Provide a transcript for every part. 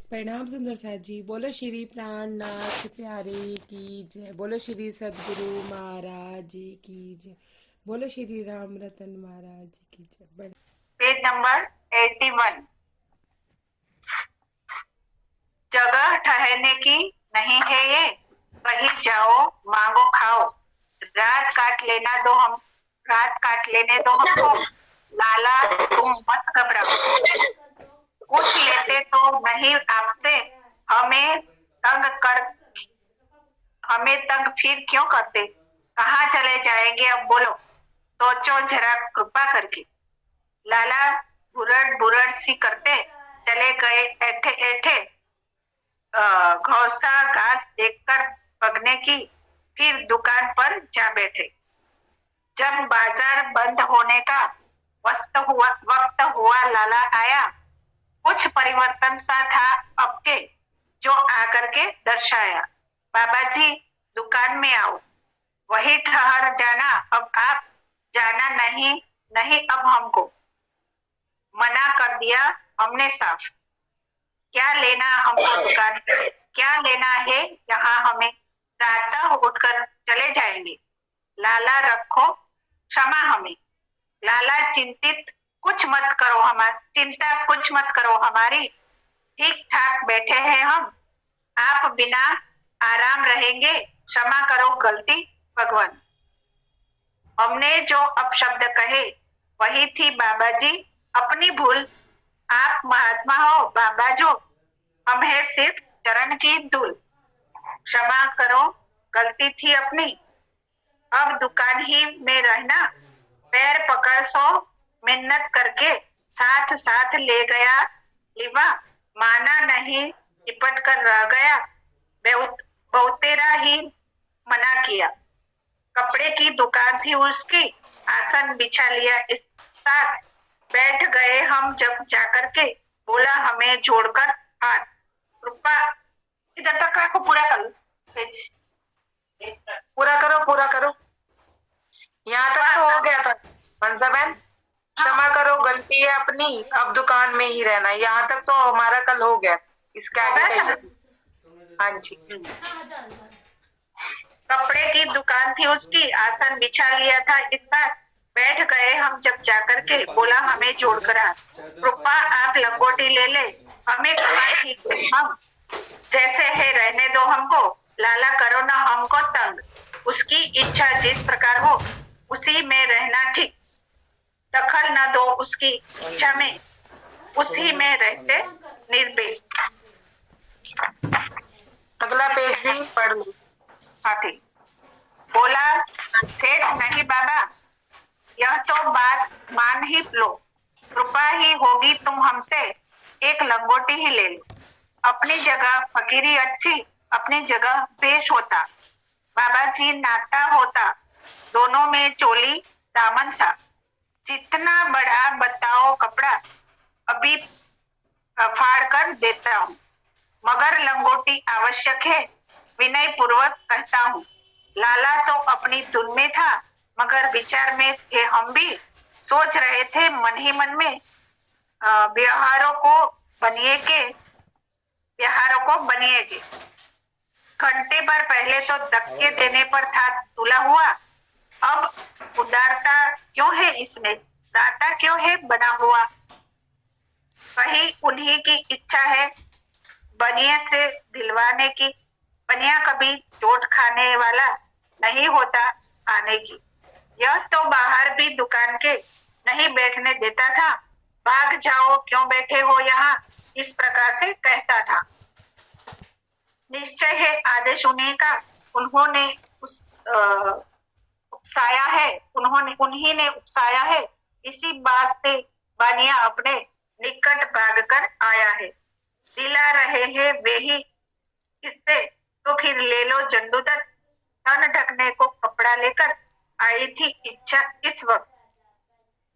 प्रणाम सुंदर साथ जी। बोलो श्री प्राणनाथ प्यारे की जय। बोलो श्री सदगुरु महाराज जी की जय। बोलो श्री राम रतन महाराज जी की जय। Page number 81। जगह ठहरने की नहीं है ये, कहीं जाओ मांगो खाओ, रात काट लेने दो हमको, लाला तुम मत घबराओ, पूछ लेते तो नहीं आपसे, हमें तंग कर हमें तंग फिर क्यों करते, कहाँ चले जाएंगे अब बोलो, सोचो जरा कृपा करके। लाला बुरड़ बुरड़ सी करते चले गए ऐठे ऐठे, घौसा घास देखकर पगने की, फिर दुकान पर जा बैठे। जब बाजार बंद होने का वक्त हुआ लाला आया, कुछ परिवर्तन सा था अब के, जो आकर के दर्शाया। बाबा जी दुकान में आओ, वही ठहर जाना अब आप, जाना नहीं नहीं अब हमको, मना कर दिया हमने साफ। क्या लेना हमको दुकान, क्या लेना है यहाँ हमें, प्रातः उठकर चले जाएंगे, लाला रखो क्षमा हमें। लाला चिंता कुछ मत करो हमारी, ठीक ठाक बैठे हैं हम, आप बिना आराम रहेंगे, क्षमा करो गलती भगवान। हमने जो अपशब्द कहे वही थी बाबा जी अपनी भूल, आप महात्मा हो बाबा जो, हम है सिर्फ चरण की धूल, क्षमा करो गलती थी अपनी, अब दुकान ही में रहना, पैर पकड़ सो मिन्नत करके, साथ साथ ले गया लिवा, माना नहीं चिपट कर रह गया, बहुतेरा ही मना किया। कपड़े की दुकान थी उसकी, आसन बिछा लिया इस साथ, बैठ गए हम जब जाकर के, बोला हमें जोड़कर हाथ, रुपा इधर तक को पूरा कर लो, पूरा करो। यहाँ तक तो हो गया था मनसा बहन। क्षमा करो गलती है अपनी, अब दुकान में ही रहना, यहाँ तक तो हमारा कल हो गया। इसके आगे हाँ जी। कपड़े की दुकान थी उसकी, आसन बिछा लिया था इस साथ, बैठ गए हम जब जाकर के, बोला हमें जोड़कर हाथ, रुपा आप लंगोटी ले ले, हमें ठीक हम जैसे है रहने दो हमको, लाला करो ना हमको तंग, उसकी इच्छा जिस प्रकार हो उसी में रहना ठीक, दखल न दो उसकी इच्छा में, उसी में रहते निर्भय। अगला पेज भी पढ़ लो। हाँ ठीक। बोला सेठ नहीं बाबा, यह तो बात मान ही लो, रुपा ही होगी तुम हमसे, एक लंगोटी ही ले लो, अपनी जगह फकीरी अच्छी, अपनी जगह पेश होता, बाबा जी नाता होता, दोनों में चोली दामन सा, जितना बड़ा बताओ कपड़ा, अभी फाड़ कर देता हूँ, मगर लंगोटी आवश्यक है, विनय पूर्वक कहता हूँ। लाला तो अपनी धुन में था, मगर विचार में थे हम भी, सोच रहे थे मन ही मन में, व्यवहारों को बनिए के, घंटे भर पहले तो धक्के देने पर था तुला हुआ, अब उदारता क्यों है इसमें, दाता क्यों है बना हुआ, कहीं उन्हीं की इच्छा है बनिया से दिलवाने की, बनिया कभी चोट खाने वाला नहीं होता आने की, यह तो बाहर भी दुकान के नहीं बैठने देता था, भाग जाओ क्यों बैठे हो यहाँ, इस प्रकार से कहता था। निश्चय है आदेश उन्हीं का, उन्होंने उन्हीं ने उपसाया है, इसी बात से बानिया अपने निकट भाग कर आया है, दिला रहे हैं वे ही किससे, तो फिर ले लो जंडूदत्त, तन ढकने को कपड़ा लेकर आई थी इच्छा इस वक्त,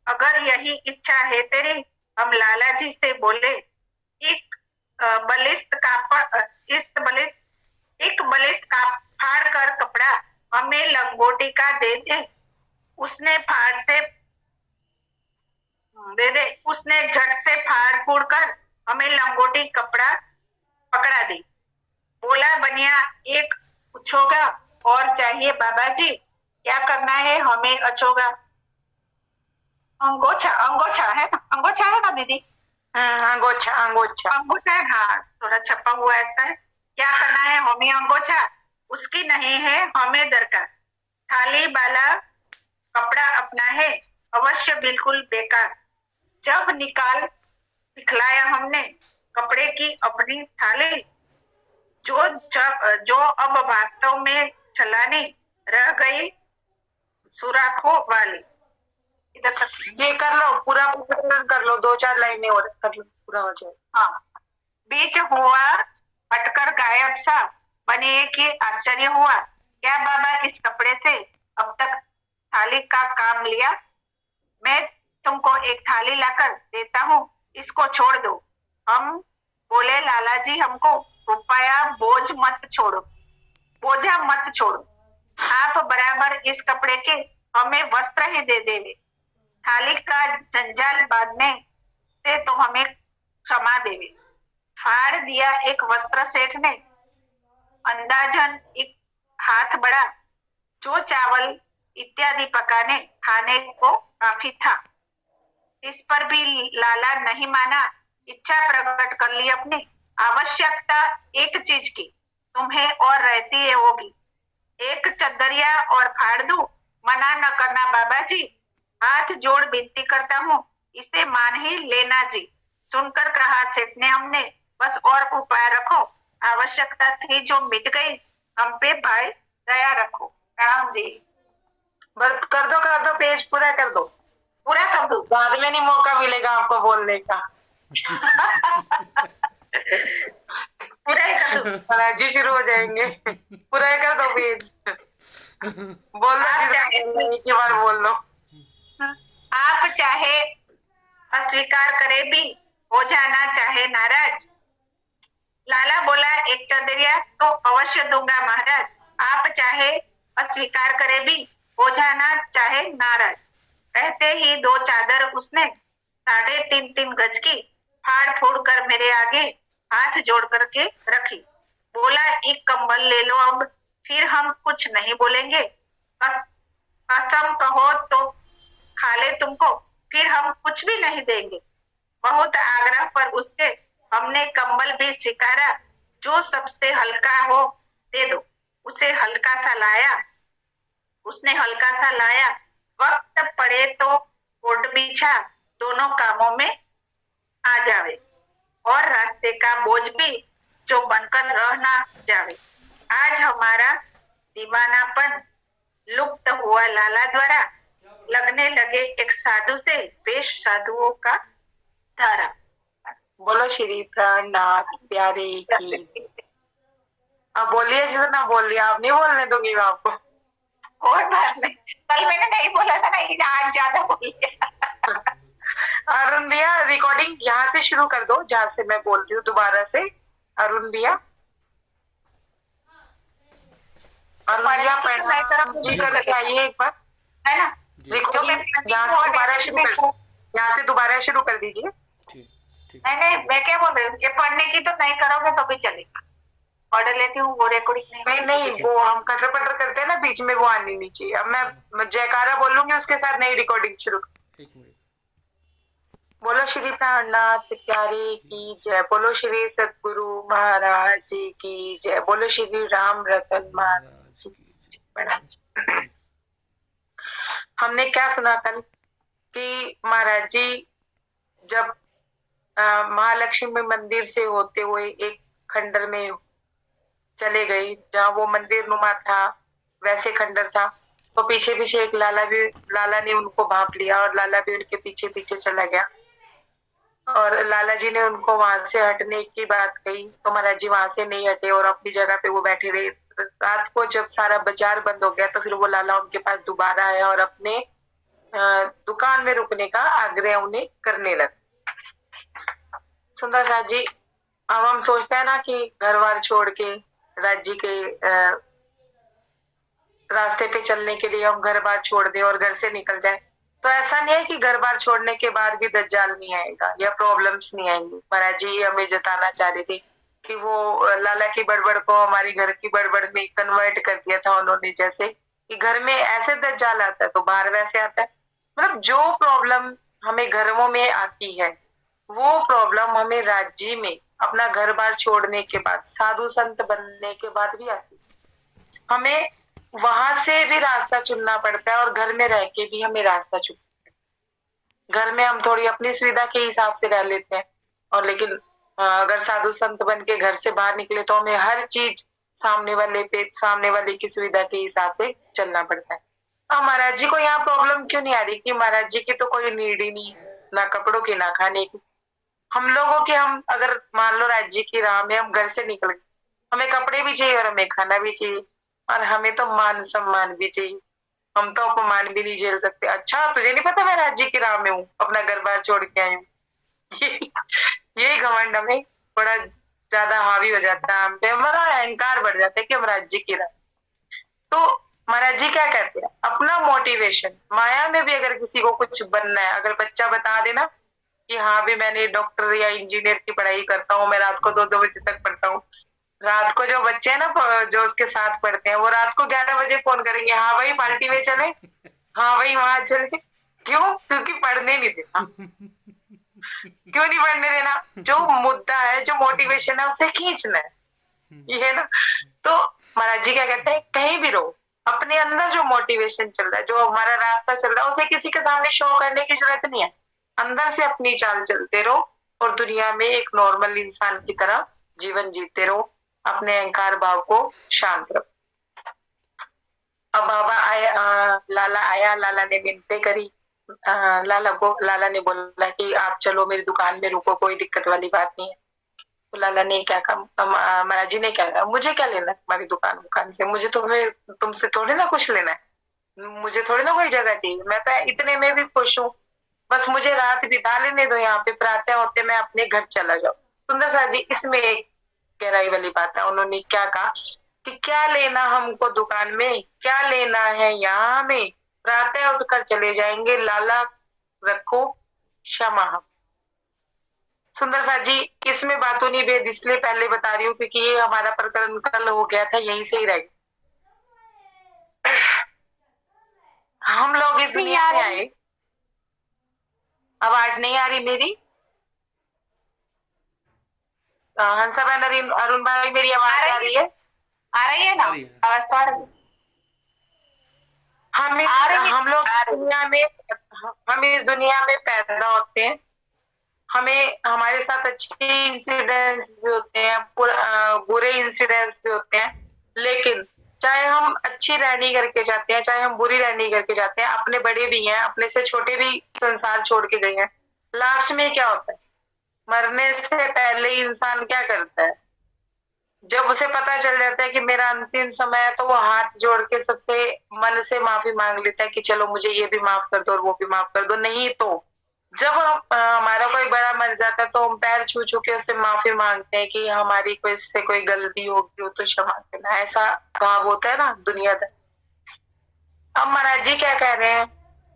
अगर यही इच्छा है तेरी, हम लाला जी से बोले, एक बलिष्ठ का फाड़ कर कपड़ा हमें लंगोटी का दे दे, उसने झट से फाड़ फूड़ कर हमें लंगोटी कपड़ा पकड़ा दी। बोला बनिया एक पूछोगा और चाहिए बाबा जी, क्या करना है हमें अछोगा। अंगोछा अंगोछा है ना, अंगोछा है ना दीदी, अंगोछा अंगोछा अंगूठा है, हाँ थोड़ा छपा हुआ ऐसा है। क्या करना है हमें अंगोछा, उसकी नहीं है हमें दरकार। थाली वाला कपड़ा अपना है अवश्य बिल्कुल बेकार। जब निकाल दिखलाया हमने कपड़े की अपनी थाली, जो अब वास्तव में चलानी रह गई सुराखों वाली। इधर तक ये कर लो, पूरा कर लो, 2-4 लाइनें और कर लो, पूरा हो जाए। हाँ, बीच हुआ हटकर गायब सा, बने कि आश्चर्य हुआ, क्या बाबा इस कपड़े से अब तक थाली का काम लिया। मैं तुमको एक थाली लाकर देता हूँ, इसको छोड़ दो। हम बोले लाला जी हमको रुपया बोझ मत छोड़ो, बोझा मत छोड़ो, आप बराबर इस कपड़े के हमें वस्त्र ही दे देवे। थाली का जंजाल बांधने से तो हमें क्षमा देवे। फाड़ दिया एक वस्त्र सेठ ने, अंदाजन एक हाथ बड़ा, जो चावल इत्यादि पकाने खाने को काफी था। इस पर भी लाला नहीं माना, इच्छा प्रकट कर ली अपनी। आवश्यकता एक चीज की तुम्हें और रहती है वो भी, एक चदरिया और फाड़ दूं, मना न करना बाबा जी, हाथ जोड़ विनती करता हूँ, इसे मान ही लेना जी। सुनकर कहा सेठ ने हमने, बस और उपाय रखो, आवश्यकता थी जो मिट गई, हम पे भाई दया रखो। प्रणाम जी। बस कर दो, पेज पूरा कर दो, पूरा कर दो, बाद में नहीं मौका मिलेगा आपको बोलने का। पूरा ही कर दो, महाराज जी शुरू हो जाएंगे। पूरा ही कर दो पेज, बोल लो, एक ही बार बोल लो। आप चाहे अस्वीकार करे भी हो जाना चाहे नाराज। लाला बोला एक चदरिया तो अवश्य दूंगा महाराज, आप चाहे अस्वीकार करे भी हो जाना चाहे नाराज। कहते ही 2 चादर उसने 3.5 गज की फाड़ फूड़ कर मेरे आगे हाथ जोड़ करके रखी। बोला एक कंबल ले लो अब, फिर हम कुछ नहीं बोलेंगे। कसम कहो तो खा ले तुमको, फिर हम कुछ भी नहीं देंगे। बहुत आग्रह पर उसके हमने कंबल भी स्वीकारा, जो सबसे हल्का हो दे दो। उसे हल्का सा लाया, उसने हल्का सा लाया, वक्त पड़े तो ओढ़ बिछा, दोनों कामों में आ जावे, और रास्ते का बोझ भी जो बनकर रह ना जावे। आज हमारा दीवानापन लुप्त हुआ लाला द्वारा लगने लगे एक साधु से बेश साधुओं का धारा। बोलो श्री प्राणनाथ प्यारे की। अब बोलिए, जिसे ना बोलिए, आप नहीं बोलने दूंगी मैं आपको। और बात नहीं, कल मैंने नहीं बोला था ना, आज ज्यादा बोली। अरुण भैया रिकॉर्डिंग यहाँ से शुरू कर दो, जहाँ से मैं बोल रही हूँ दोबारा से। अरुण भैया, जी करके आइए एक बार, है ना। रिकॉर्डिंग यहाँ से दोबारा शुरू कर, यहाँ से दोबारा शुरू कर दीजिए। नहीं, मैं क्या बोल रही हूँ, ये पढ़ने की तो नहीं करोगे तो भी चलेगा, पढ़ लेती हूँ, वो रिकॉर्डिंग नहीं, वो हम कटर पटर करते हैं ना, बीच में वो आनी नहीं चाहिए। अब मैं जयकारा बोलूंगी, उसके साथ नई रिकॉर्डिंग शुरू। बोलो श्री प्राणनाथ प्यारे की जय, बोलो श्री सतगुरु महाराज जी की जय, बोलो श्री राम रतन महाराज जी। हमने क्या सुना कल कि महाराज जी जब महालक्ष्मी मंदिर से होते हुए एक खंडर में चले गए, जहाँ वो मंदिर नुमा था वैसे खंडर था, तो पीछे पीछे एक लाला ने उनको भांप लिया, और लाला भी उनके पीछे पीछे चला गया। और लाला जी ने उनको वहां से हटने की बात कही, तो महाराज जी वहां से नहीं हटे और अपनी जगह पे वो बैठे रहे। रात को जब सारा बाजार बंद हो गया, तो फिर वो लाला उनके पास दोबारा आया और अपने दुकान में रुकने का आग्रह उन्हें करने लगा। सुंदर साहब जी, अब हम सोचते हैं ना कि घर बार छोड़ के राज्य के रास्ते पे चलने के लिए हम घर बार छोड़ दें और घर से निकल जाए, तो ऐसा नहीं है कि घर बार छोड़ने के बाद भी दज्जाल नहीं आएगा या प्रॉब्लम्स नहीं आएंगी। महाराज जी हमें जताना चाह रहे थे कि वो लाला की बड़बड़ को हमारी घर की बड़बड़ में कन्वर्ट कर दिया था उन्होंने, जैसे कि घर में ऐसे दज्जाल आता है तो बाहर वैसे आता है। मतलब जो प्रॉब्लम हमें घरों में आती है वो प्रॉब्लम हमें राज्य में अपना घर बार छोड़ने के बाद, साधु संत बनने के बाद भी आती है। हमें वहां से भी रास्ता चुनना पड़ता है और घर में रह के भी हमें रास्ता चुनना पड़ता है। घर में हम थोड़ी अपनी सुविधा के हिसाब से रह लेते हैं, और लेकिन अगर साधु संत बन के घर से बाहर निकले तो हमें हर चीज सामने वाले की सुविधा के हिसाब से चलना पड़ता है। महाराज जी को यहाँ प्रॉब्लम क्यों नहीं आ रही कि महाराज जी की तो कोई नीड ही नहीं, ना कपड़ों की ना खाने की। हम लोगों के, हम अगर मान लो राज्य की राह में हम घर से निकल गए, हमें कपड़े भी चाहिए और हमें खाना भी चाहिए और हमें तो मान सम्मान भी चाहिए। हम तो अपमान भी नहीं झेल सकते। अच्छा तुझे नहीं पता मैं राज्य की राह में हूँ, अपना घर बार छोड़ के आई हूँ। यही घमंड हमें थोड़ा ज्यादा हावी हो जाता है, हम पे हमारा अहंकार बढ़ जाता है कि हम राज्य की राह। तो महाराज जी क्या कहते हैं, अपना मोटिवेशन, माया में भी अगर किसी को कुछ बनना है, अगर बच्चा बता देना कि हाँ भी मैंने डॉक्टर या इंजीनियर की पढ़ाई करता हूँ, मैं रात को 2-2 बजे तक पढ़ता हूँ। रात को जो बच्चे हैं ना जो उसके साथ पढ़ते हैं, वो रात को 11 बजे फोन करेंगे, हाँ भाई पार्टी में चले, हाँ भाई वहां चले। क्यों? क्योंकि पढ़ने नहीं देता। क्यों नहीं पढ़ने देना? जो मुद्दा है, जो मोटिवेशन है, उसे खींचना है, ये है ना। तो महाराज जी क्या कहते हैं, कहीं भी रहो, अपने अंदर जो मोटिवेशन चल रहा है, जो हमारा रास्ता चल रहा है, उसे किसी के सामने शो करने की जरूरत नहीं है। अंदर से अपनी चाल चलते रहो और दुनिया में एक नॉर्मल इंसान की तरह जीवन जीते रहो। अपने अहंकार भाव को शांत रखो। अब बाबा आया, लाला आया, लाला ने मिन्नतें करी। लाला ने बोला कि आप चलो मेरी दुकान में रुको, कोई दिक्कत वाली बात नहीं है। तो लाला ने क्या कहा, महाराज जी ने क्या कहा, मुझे क्या लेना है तुम्हारी दुकान से, मुझे तुमसे थोड़ी ना कुछ लेना है, मुझे थोड़ी ना कोई जगह चाहिए, मैं तो इतने में भी खुश हूँ, बस मुझे रात बिता लेने दो यहाँ पे, प्रातः होते मैं अपने घर चला जाऊं। सुंदर सा जी, इसमें एक गहराई वाली बात है। उन्होंने क्या कहा कि क्या लेना हमको दुकान में, क्या लेना है यहाँ में, प्रातः उठकर चले जाएंगे, लाला रखो क्षमा हम। सुंदर सा जी, इसमें बातों नहीं भेद इसलिए पहले बता रही हूँ क्योंकि ये हमारा प्रकरण कल हो गया था, यहीं से ही रह गया। हम लोग इस दुनिया में आए, आवाज नहीं आ रही मेरी? हंसा बहन, अरुण भाई, मेरी आवाज आ रही है? आ रही है ना आवाज? तो आ रही है। हम लोग हम इस दुनिया में पैदा होते हैं, हमें हमारे साथ अच्छे इंसिडेंट्स भी होते हैं, बुरे इंसिडेंट्स भी होते हैं, लेकिन चाहे हम अच्छी रहनी करके जाते हैं, चाहे हम बुरी रहनी करके जाते हैं, अपने बड़े भी हैं, अपने से छोटे भी संसार छोड़ के गए हैं, लास्ट में क्या होता है, मरने से पहले इंसान क्या करता है, जब उसे पता चल जाता है कि मेरा अंतिम समय है, तो वो हाथ जोड़ के सबसे मन से माफी मांग लेता है कि चलो मुझे ये भी माफ कर दो और वो भी माफ कर दो। नहीं तो जब हमारा कोई बड़ा मर जाता है तो हम पैर छू छू के उससे माफी मांगते हैं कि हमारी कोई इससे कोई गलती होगी हो तो क्षमा करना, ऐसा भाव होता है ना दुनियादार। अब महाराज जी क्या कह रहे हैं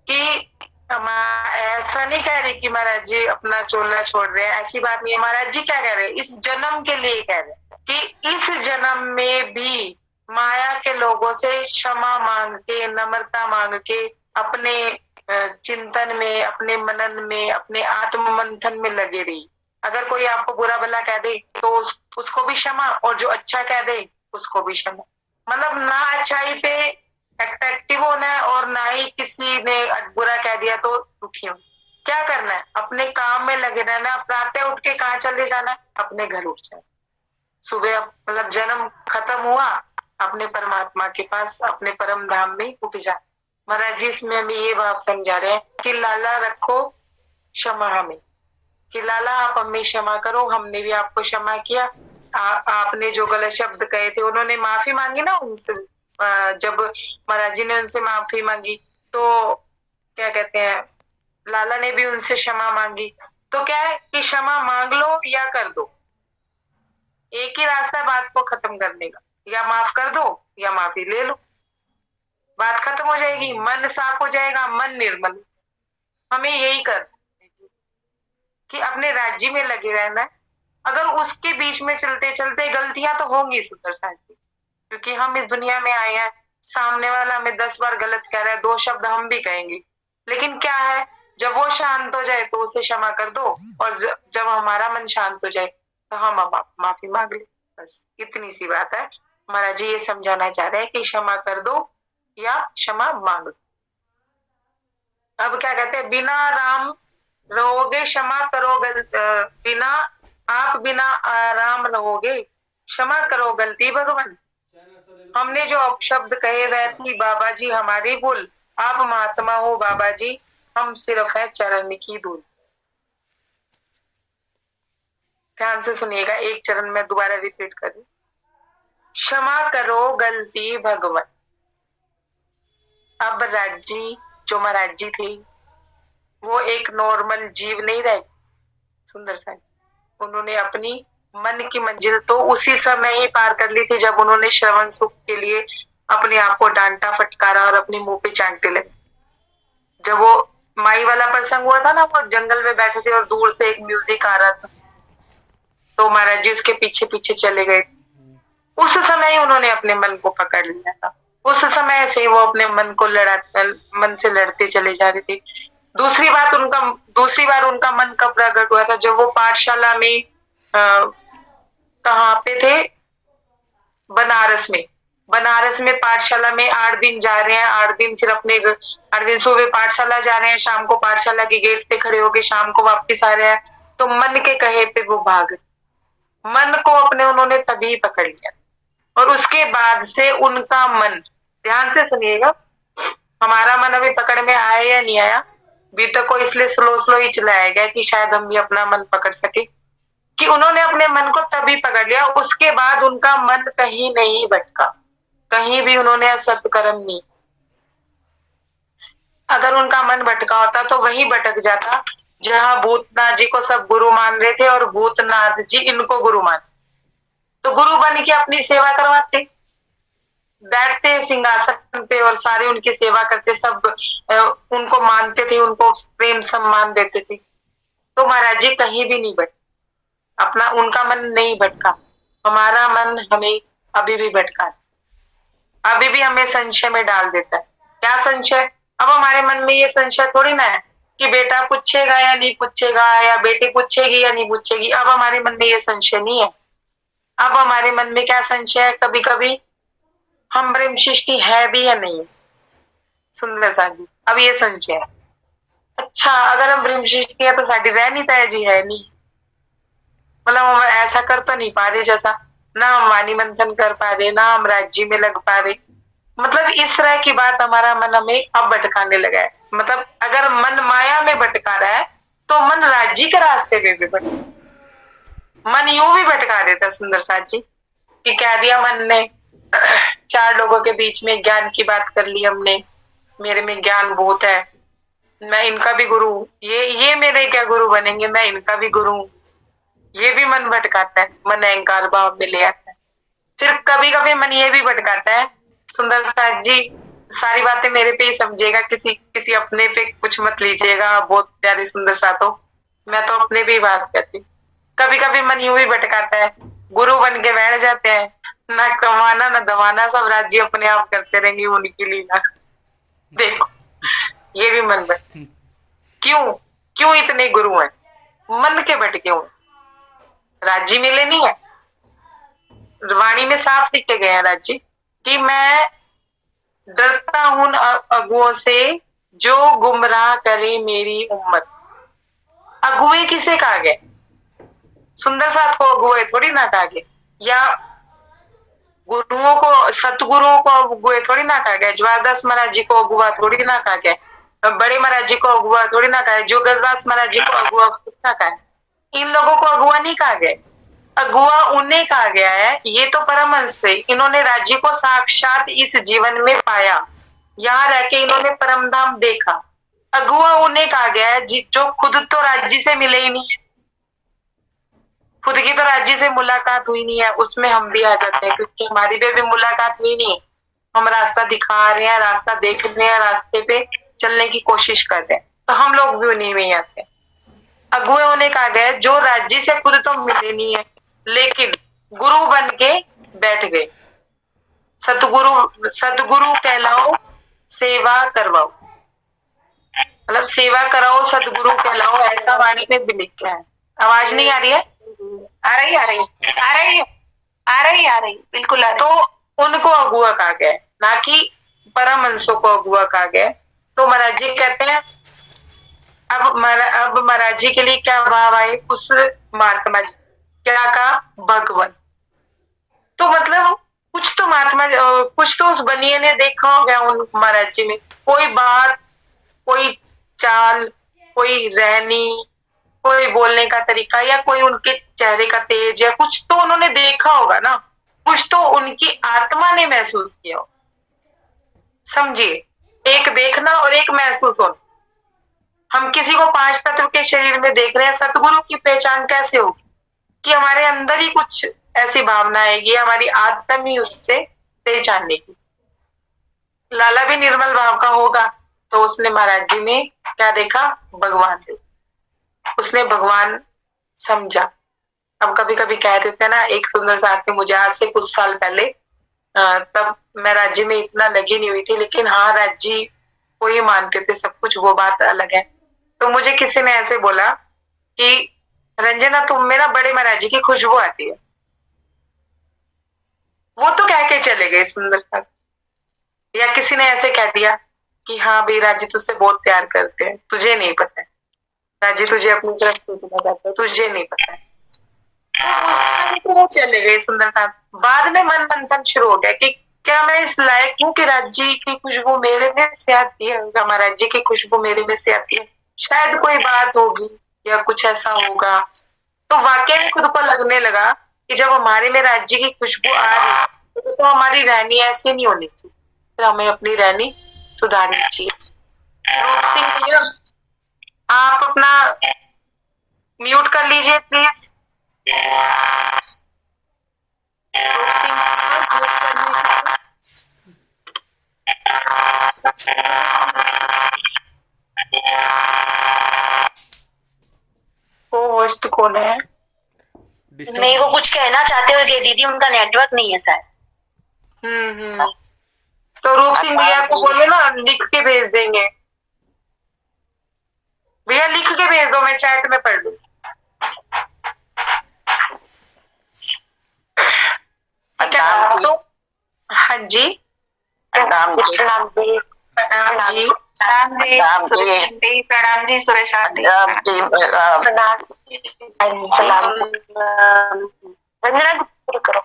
कि ऐसा नहीं कह रहे कि महाराज जी अपना चोला छोड़ रहे हैं, ऐसी बात नहीं है। महाराज जी क्या कह रहे हैं, इस जन्म के लिए कह रहे हैं कि इस जन्म में भी माया के लोगों से क्षमा मांग के, नम्रता मांग के, अपने चिंतन में, अपने मनन में, अपने आत्म मंथन में लगे रही। अगर कोई आपको बुरा भला कह दे तो उसको भी क्षमा, और जो अच्छा कह दे उसको भी क्षमा। मतलब ना अच्छाई पे अट्रैक्टिव होना है और ना ही किसी ने बुरा कह दिया तो दुखी हो। क्या करना है, अपने काम में लगे रहना। प्रातः उठ के कहाँ चले जाना है, अपने घर उठ जाए। सुबह मतलब जन्म खत्म हुआ, अपने परमात्मा के पास, अपने परम धाम में उठ जाए। महाराज जी इसमें हमें ये भाव समझा रहे हैं कि लाला रखो क्षमा हमें, कि लाला आप हमें क्षमा करो, हमने भी आपको क्षमा किया। आपने जो गलत शब्द कहे थे, उन्होंने माफी मांगी ना उनसे, जब महाराज जी ने उनसे माफी मांगी तो क्या कहते हैं, लाला ने भी उनसे क्षमा मांगी। तो क्या है कि क्षमा मांग लो या कर दो, एक ही रास्ता है बात को खत्म करने का, या माफ कर दो या माफी ले लो, बात खत्म हो जाएगी, मन साफ हो जाएगा, मन निर्मल। हमें यही करना कि अपने राज्य में लगे रहना है, अगर उसके बीच में चलते चलते गलतियां तो होंगी सुंदर साथ जी, क्योंकि हम इस दुनिया में आए हैं, सामने वाला हमें 10 बार गलत कह रहा है, 2 शब्द हम भी कहेंगे, लेकिन क्या है, जब वो शांत हो जाए तो उसे क्षमा कर दो, और जब हमारा मन शांत हो जाए तो हम माफी मांग ले। बस इतनी सी बात है। महाराज जी ये समझाना चाह रहे हैं कि क्षमा कर दो या क्षमा मांग दो। अब क्या कहते हैं, बिना राम रहोगे क्षमा करो बिना आप बिना आराम रहोगे क्षमा करो गलती भगवान। हमने जो अपशब्द कहे वह थी बाबा जी हमारी भूल, आप महात्मा हो बाबा जी, हम सिर्फ है चरण की धूल। ध्यान से सुनिएगा, एक चरण में दोबारा रिपीट करूं। क्षमा करो गलती भगवान। अब राजी जो महाराज जी थे वो एक नॉर्मल जीव नहीं रहे सुंदर साहब, उन्होंने अपनी मन की मंजिल तो उसी समय ही पार कर ली थी जब उन्होंने श्रवण सुख के लिए अपने आप को डांटा फटकारा और अपने मुंह पे चांटे लगे। जब वो माई वाला प्रसंग हुआ था ना, वो जंगल में बैठे थे और दूर से एक म्यूजिक आ रहा था, तो महाराज जी उसके पीछे पीछे चले गए। उस समय ही उन्होंने अपने मन को पकड़ लिया था, उस समय से वो अपने मन से लड़ते चले जा रहे थे। दूसरी बार उनका मन कब प्रकट हुआ था, जब वो पाठशाला में कहाँ पे थे, बनारस में पाठशाला में 8 दिन जा रहे हैं, 8 दिन फिर 8 दिन सुबह पाठशाला जा रहे हैं, शाम को पाठशाला के गेट पे खड़े होके शाम को वापस आ रहे हैं, तो मन के कहे पे वो भाग, मन को अपने उन्होंने तभी पकड़ लिया। और उसके बाद से उनका मन, ध्यान से सुनिएगा, हमारा मन अभी पकड़ में आया या नहीं आया, अभी तक को इसलिए स्लो ही चलाया गया कि शायद हम भी अपना मन पकड़ सके, कि उन्होंने अपने मन को तभी पकड़ लिया, उसके बाद उनका मन कहीं नहीं भटका, कहीं भी उन्होंने असत कर्म नहीं। अगर उनका मन भटका होता तो वहीं भटक जाता जहां भूतनाथ जी को सब गुरु मान रहे थे और भूतनाथ जी इनको गुरु मान, तो गुरु बन के अपनी सेवा करवाते, बैठते सिंहासन पे और सारे उनकी सेवा करते, सब उनको मानते थे, उनको प्रेम सम्मान देते थे। तो महाराज जी कहीं भी नहीं भटके, अपना उनका मन नहीं भटका। हमारा मन हमें अभी भी भटका, अभी भी हमें संशय में डाल देता है। क्या संशय? अब हमारे मन में ये संशय थोड़ी ना है कि बेटा पूछेगा या नहीं पूछेगा, या बेटी पूछेगी या नहीं पूछेगी। अब हमारे मन में ये संशय नहीं है। अब हमारे मन में क्या संशय है, कभी कभी हम ब्रह्म सृष्टि है भी या नहीं। सुंदर सा जी, अब ये संशय है, अच्छा अगर हम ब्रह्म सृष्टि है तो साड़ी रह नहीं तय जी है नहीं, मतलब हम ऐसा कर तो नहीं पा रहे, जैसा ना हम वाणी मंथन कर पा रहे, ना हम राज्य में लग पा रहे, मतलब इस तरह की बात हमारा मन हमें अब भटकाने लगा है। मतलब अगर मन माया में भटका रहा है तो मन राज्य के रास्ते पे भी भटका, मन यूं भी भटका देता सुंदर साथ जी कि कह दिया मन ने 4 लोगों के बीच में ज्ञान की बात कर ली हमने, मेरे में ज्ञान बहुत है, मैं इनका भी गुरु हूं, ये मेरे क्या गुरु बनेंगे, मैं इनका भी गुरु हूं। ये भी मन भटकाता है, मन अहंकार भाव में ले आता है। फिर कभी कभी मन ये भी भटकाता है सुंदर साथ जी, सारी बातें मेरे पे ही समझिएगा, किसी अपने पे कुछ मत लीजिएगा, बहुत प्यारे सुंदर साथों, मैं तो अपने पे ही बात करती। कभी कभी मन यूं भी भटकाता है, गुरु बन के बैठ जाते हैं, ना कमाना ना दबाना, सब राज्य अपने आप करते रहेंगे उनकी लीला। देखो ये भी मन भटके, क्यों इतने गुरु हैं, मन के भटके हुए, राज्य मिले नहीं है। वाणी में साफ लिखे गए हैं राज्य कि मैं डरता हूं अगुओं से जो गुमराह करे मेरी उम्मत। अगुए किसे कहा गया? सुंदर साथ को अगुए थोड़ी ना कहा गया, या गुरुओं को सतगुरुओं को अगुए थोड़ी ना कहा गया, ज्वारदास महाराज जी को अगुआ थोड़ी ना कहा गया, बड़े महाराज जी को अगुआ थोड़ी ना कहा, जो गजदास महाराज जी को अगुआ ना कहा, इन लोगों को अगुआ नहीं कहा गया। अगुआ उन्हें कहा गया है, ये तो परमहंस थे, इन्होंने राज्य को साक्षात इस जीवन में पाया, यहाँ रह के इन्होंने परम धाम देखा। अगुआ उन्हें कहा गया है जो खुद तो राज्य से मिले ही नहीं है, खुद की तो राज्य से मुलाकात हुई नहीं है, उसमें हम भी आ जाते हैं क्योंकि हमारी भी मुलाकात हुई नहीं है। हम रास्ता दिखा रहे हैं, रास्ता देख रहे हैं, रास्ते पे चलने की कोशिश कर रहे हैं, तो हम लोग भी उन्हीं में ही आते हैं। अगुए होने का गए जो राज्य से खुद तो मिले नहीं है, लेकिन गुरु बन के बैठ गए। सतगुरु कहलाओ, सेवा करवाओ, मतलब सेवा कराओ सतगुरु कहलाओ, ऐसा वाणी में भी लिखा है। आवाज नहीं आ रही है? आ रही, आ रही, आ रही, आ रही, आ रही, बिल्कुल आ रही। तो उनको अगुआ कहा गया, ना कि परमहंसों को अगुआ कहा गया। तो महाराज जी कहते हैं अब महाराज जी के लिए क्या भाव आए उस महात्मा जी, क्या कहा? भगवान। तो मतलब कुछ तो महात्मा, कुछ तो उस बनिए ने देखा हो गया उन महाराज जी में, कोई बात, कोई चाल, कोई रहनी, कोई बोलने का तरीका, या कोई उनके चेहरे का तेज, या कुछ तो उन्होंने देखा होगा ना, कुछ तो उनकी आत्मा ने महसूस किया हो। समझिए, एक देखना और एक महसूस होना। हम किसी को 5 तत्व के शरीर में देख रहे हैं, सतगुरु की पहचान कैसे होगी? कि हमारे अंदर ही कुछ ऐसी भावना आएगी, हमारी आत्मा ही उससे पहचानेगी। लाला भी निर्मल भाव का होगा, तो उसने महाराज जी में क्या देखा? भगवान देखा। उसने भगवान समझा। अब कभी कभी कह देते हैं ना, एक सुंदर साथी मुझे आज से कुछ साल पहले, तब मैं राज्य में इतना लगी नहीं हुई थी, लेकिन हाँ राज्य को ही मानते थे सब कुछ, वो बात अलग है। तो मुझे किसी ने ऐसे बोला कि रंजना तुम में ना बड़े महाराज जी की खुशबू आती है। वो तो कह के चले गए सुंदर सा। या किसी ने ऐसे कह दिया कि हाँ भाई राजी तुझसे बहुत प्यार करते हैं, तुझे नहीं पता है, राजी तुझे अपनी तरफ खींचना चाहता है, तुझे नहीं पता है। तो चले गए सुंदर साहब। बाद में मन मंथन शुरू हो गया कि क्या मैं इस लायक हूँ कि राज्य की खुशबू मेरे में से आती है, महाराज जी की खुशबू मेरे में से आती है, शायद कोई बात होगी या कुछ ऐसा होगा। तो वाकई में खुद को लगने लगा कि जब हमारे में राज्य की खुशबू आ रही है तो हमारी रहनी ऐसी नहीं होनी चाहिए, फिर हमें अपनी रहनी सुधारनी चाहिए। रूप सिंह जी आप अपना म्यूट कर लीजिए प्लीज। रूप सिंह म्यूट कर लीजिए। वो होस्ट कौन है? नहीं, वो कुछ कहना चाहते हुए गए दीदी, उनका नेटवर्क नहीं है शायद। तो रूप सिंह भैया को बोले ना लिख के भेज देंगे। भैया लिख के भेज दो, मैं चैट में पढ़ लूँ। तो हाँ जी, प्रणाम जी, प्रणाम जी सुरेश आंटी, प्रणाम। रंजना शुरू करो।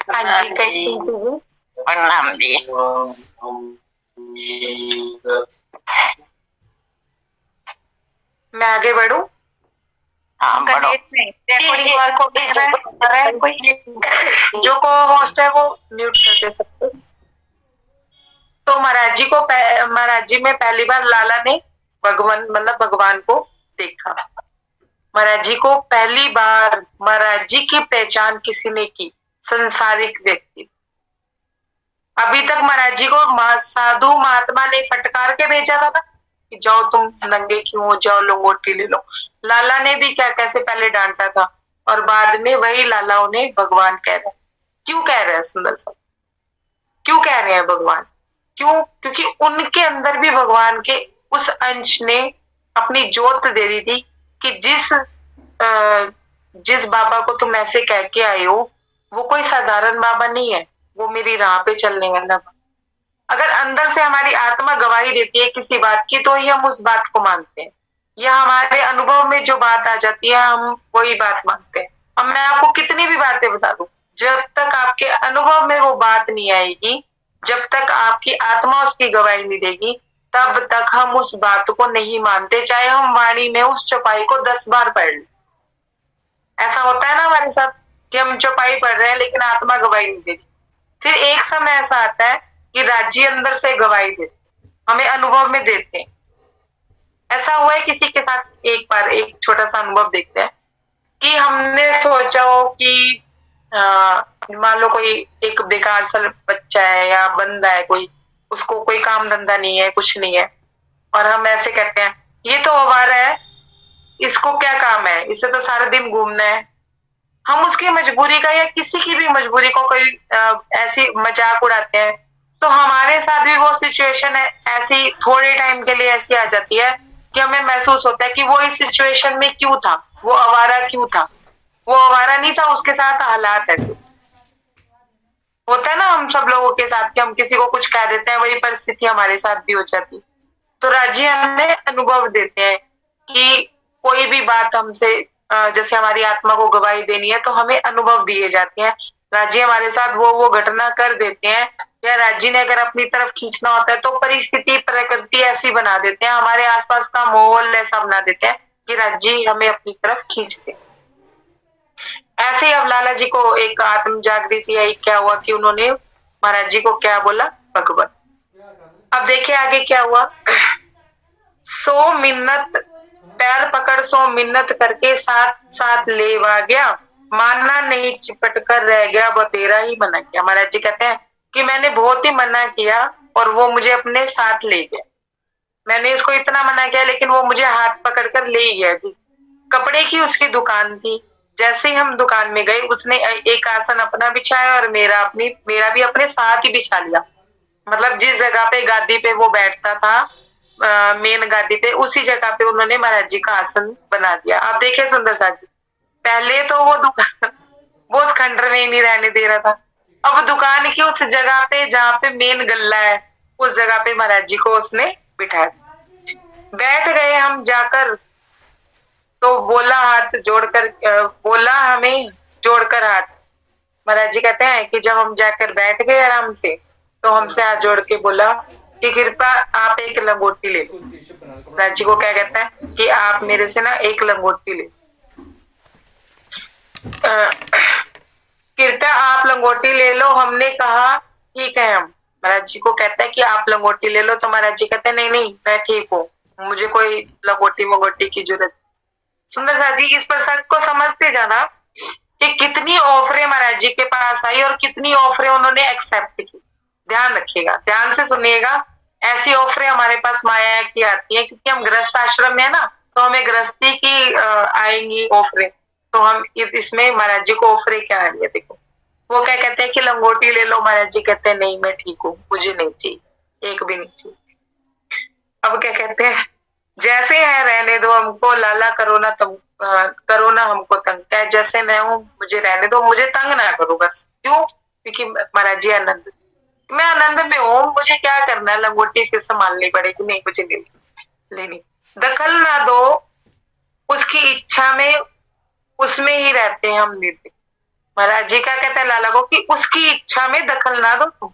हाँ जी, कैसी हो? प्रणाम जी। मैं आगे बढ़ू? हाँ बढ़ो। रिकॉर्डिंग वाल को भेज रहा है कोई? जो को होस्ट है वो म्यूट कर दे सकते। तो महाराज जी में पहली बार लाला ने भगवान मतलब भगवान को देखा। महाराज जी को पहली बार महाराज जी की पहचान किसी ने की, संसारिक व्यक्ति। अभी तक महाराज जी को साधु महात्मा ने फटकार के भेजा था ना कि जाओ तुम नंगे क्यों हो, जाओ लंगोटी ले लो। लाला ने भी क्या कैसे पहले डांटा था, और बाद में वही लाला उन्हें भगवान कह रहे हैं। क्यों कह रहे हैं सुंदर साहब? क्यों कह रहे हैं भगवान? क्यों? क्योंकि उनके अंदर भी भगवान के उस अंश ने अपनी जोत दे दी थी कि जिस बाबा को तुम ऐसे कह के आए हो वो कोई साधारण बाबा नहीं है, वो मेरी राह पे चलने वाला। अगर अंदर से हमारी आत्मा गवाही देती है किसी बात की तो ही हम उस बात को मानते हैं, या हमारे अनुभव में जो बात आ जाती है हम वही बात मानते हैं। अब मैं आपको कितनी भी बातें बता दूं, जब तक आपके अनुभव में वो बात नहीं आएगी, जब तक आपकी आत्मा उसकी गवाही नहीं देगी, तब तक हम उस बात को नहीं मानते, चाहे हम वाणी में उस चौपाई को 10 बार पढ़ लें। ऐसा होता है ना हमारे साथ कि हम चौपाई पढ़ रहे हैं लेकिन आत्मा गवाही नहीं देती। फिर एक समय ऐसा आता है कि राज्य अंदर से गवाही देते, हमें अनुभव में देते हैं। ऐसा हुआ है किसी के साथ, एक बार एक छोटा सा अनुभव देखते हैं कि हमने सोचा हो कि मान लो कोई एक बेकार सा बच्चा है या बंदा है, कोई उसको कोई काम धंधा नहीं है, कुछ नहीं है, और हम ऐसे कहते हैं ये तो आवारा है, इसको क्या काम है, इससे तो सारा दिन घूमना है। हम उसकी मजबूरी का या किसी की भी मजबूरी को कोई ऐसी मजाक उड़ाते हैं, तो हमारे साथ भी वो सिचुएशन है ऐसी थोड़े टाइम के लिए ऐसी आ जाती है कि हमें महसूस होता है कि वो इस सिचुएशन में क्यों था, वो आवारा क्यों था। वो आवारा नहीं था, उसके साथ हालात ऐसे होता है ना हम सब लोगों के साथ कि हम किसी को कुछ कह देते हैं, वही परिस्थिति हमारे साथ भी हो जाती। तो राज्य हमें अनुभव देते हैं कि कोई भी बात हमसे जैसे हमारी आत्मा को गवाही देनी है तो हमें अनुभव दिए जाते हैं। राज्य हमारे साथ वो घटना कर देते हैं, या राज्य ने अगर अपनी तरफ खींचना होता है तो परिस्थिति प्रकृति ऐसी बना देते हैं, हमारे आसपास का माहौल ऐसा बना देते हैं कि राज्य हमें अपनी तरफ खींचते हैं। ऐसे ही अब लाला जी को एक आत्म जागृति आई, क्या हुआ कि उन्होंने महाराज जी को क्या बोला, भगवत। अब देखिए आगे क्या हुआ। 100 मिन्नत पैर पकड़ 100 मिन्नत करके साथ साथ लेवा गया, मानना नहीं चिपट कर रह गया, वो तेरा ही मना किया। महाराज जी कहते हैं कि मैंने बहुत ही मना किया और वो मुझे अपने साथ ले गया। मैंने इसको इतना मना किया लेकिन वो मुझे हाथ पकड़ कर ले गया जी। कपड़े की उसकी दुकान थी, जैसे ही हम दुकान में गए उसने एक आसन अपना बिछाया और मेरा भी अपने साथ ही बिछा लिया। मतलब जिस जगह पे गादी पे वो बैठता था मेन गादी पे, उसी जगह पे उन्होंने महाराज जी का आसन बना दिया। आप देखिए सुंदर सा जी, पहले तो वो दुकान वो उस खंडर में ही नहीं रहने दे रहा था, अब दुकान की उस जगह पे जहाँ पे मेन गल्ला है उस जगह पे महाराज जी को उसने बिठाया। बैठ गए हम जाकर, तो बोला हाथ जोड़कर, बोला हमें जोड़कर हाथ। महाराज जी कहते हैं कि जब हम जाकर बैठ गए आराम से तो हमसे हाथ जोड़ के बोला कि कृपा आप एक लंगोटी ले लो। महाराज जी को क्या कहता है कि आप मेरे से ना एक लंगोटी ले, कृपया आप लंगोटी ले लो। हमने कहा ठीक है। हम महाराज जी को कहता है कि आप लंगोटी ले लो, तो महाराज जी कहते हैं नहीं नहीं मैं ठीक हूँ, मुझे कोई लंगोटी मंगोटी की जरूरत। सुंदर सा जी इस प्रसंग को समझते जाना कि कितनी ऑफरें महाराज जी के पास आई और कितनी ऑफरें उन्होंने एक्सेप्ट की। ध्यान रखिएगा, ध्यान से सुनिएगा, ऐसी ऑफरें हमारे पास माया की आती है क्योंकि हम गृहस्थ आश्रम में है ना, तो हमें गृहस्थी की आएंगी ऑफरें। तो हम इसमें महाराज जी को ऑफरें क्या आ रही है, देखो वो क्या कहते हैं कि लंगोटी ले लो। महाराज जी कहते हैं नहीं मैं ठीक हूँ, मुझे नहीं चाहिए, एक भी नहीं चाहिए। अब क्या कहते हैं, जैसे है रहने दो हमको, लाला करो ना तुम, करो ना हमको तंग, क्या जैसे मैं हूँ मुझे रहने दो, मुझे तंग ना करो बस। क्यों? क्योंकि महाराज जी आनंद, मैं आनंद में हूँ, मुझे क्या करना है, लंगोटी फिर संभालनी पड़ेगी, नहीं मुझे लेनी। दखल ना दो उसकी इच्छा में, उसमें ही रहते हैं हम निर्भय। महाराज जी क्या कहते हैं लाला को कि उसकी इच्छा में दखल ना दो, तुम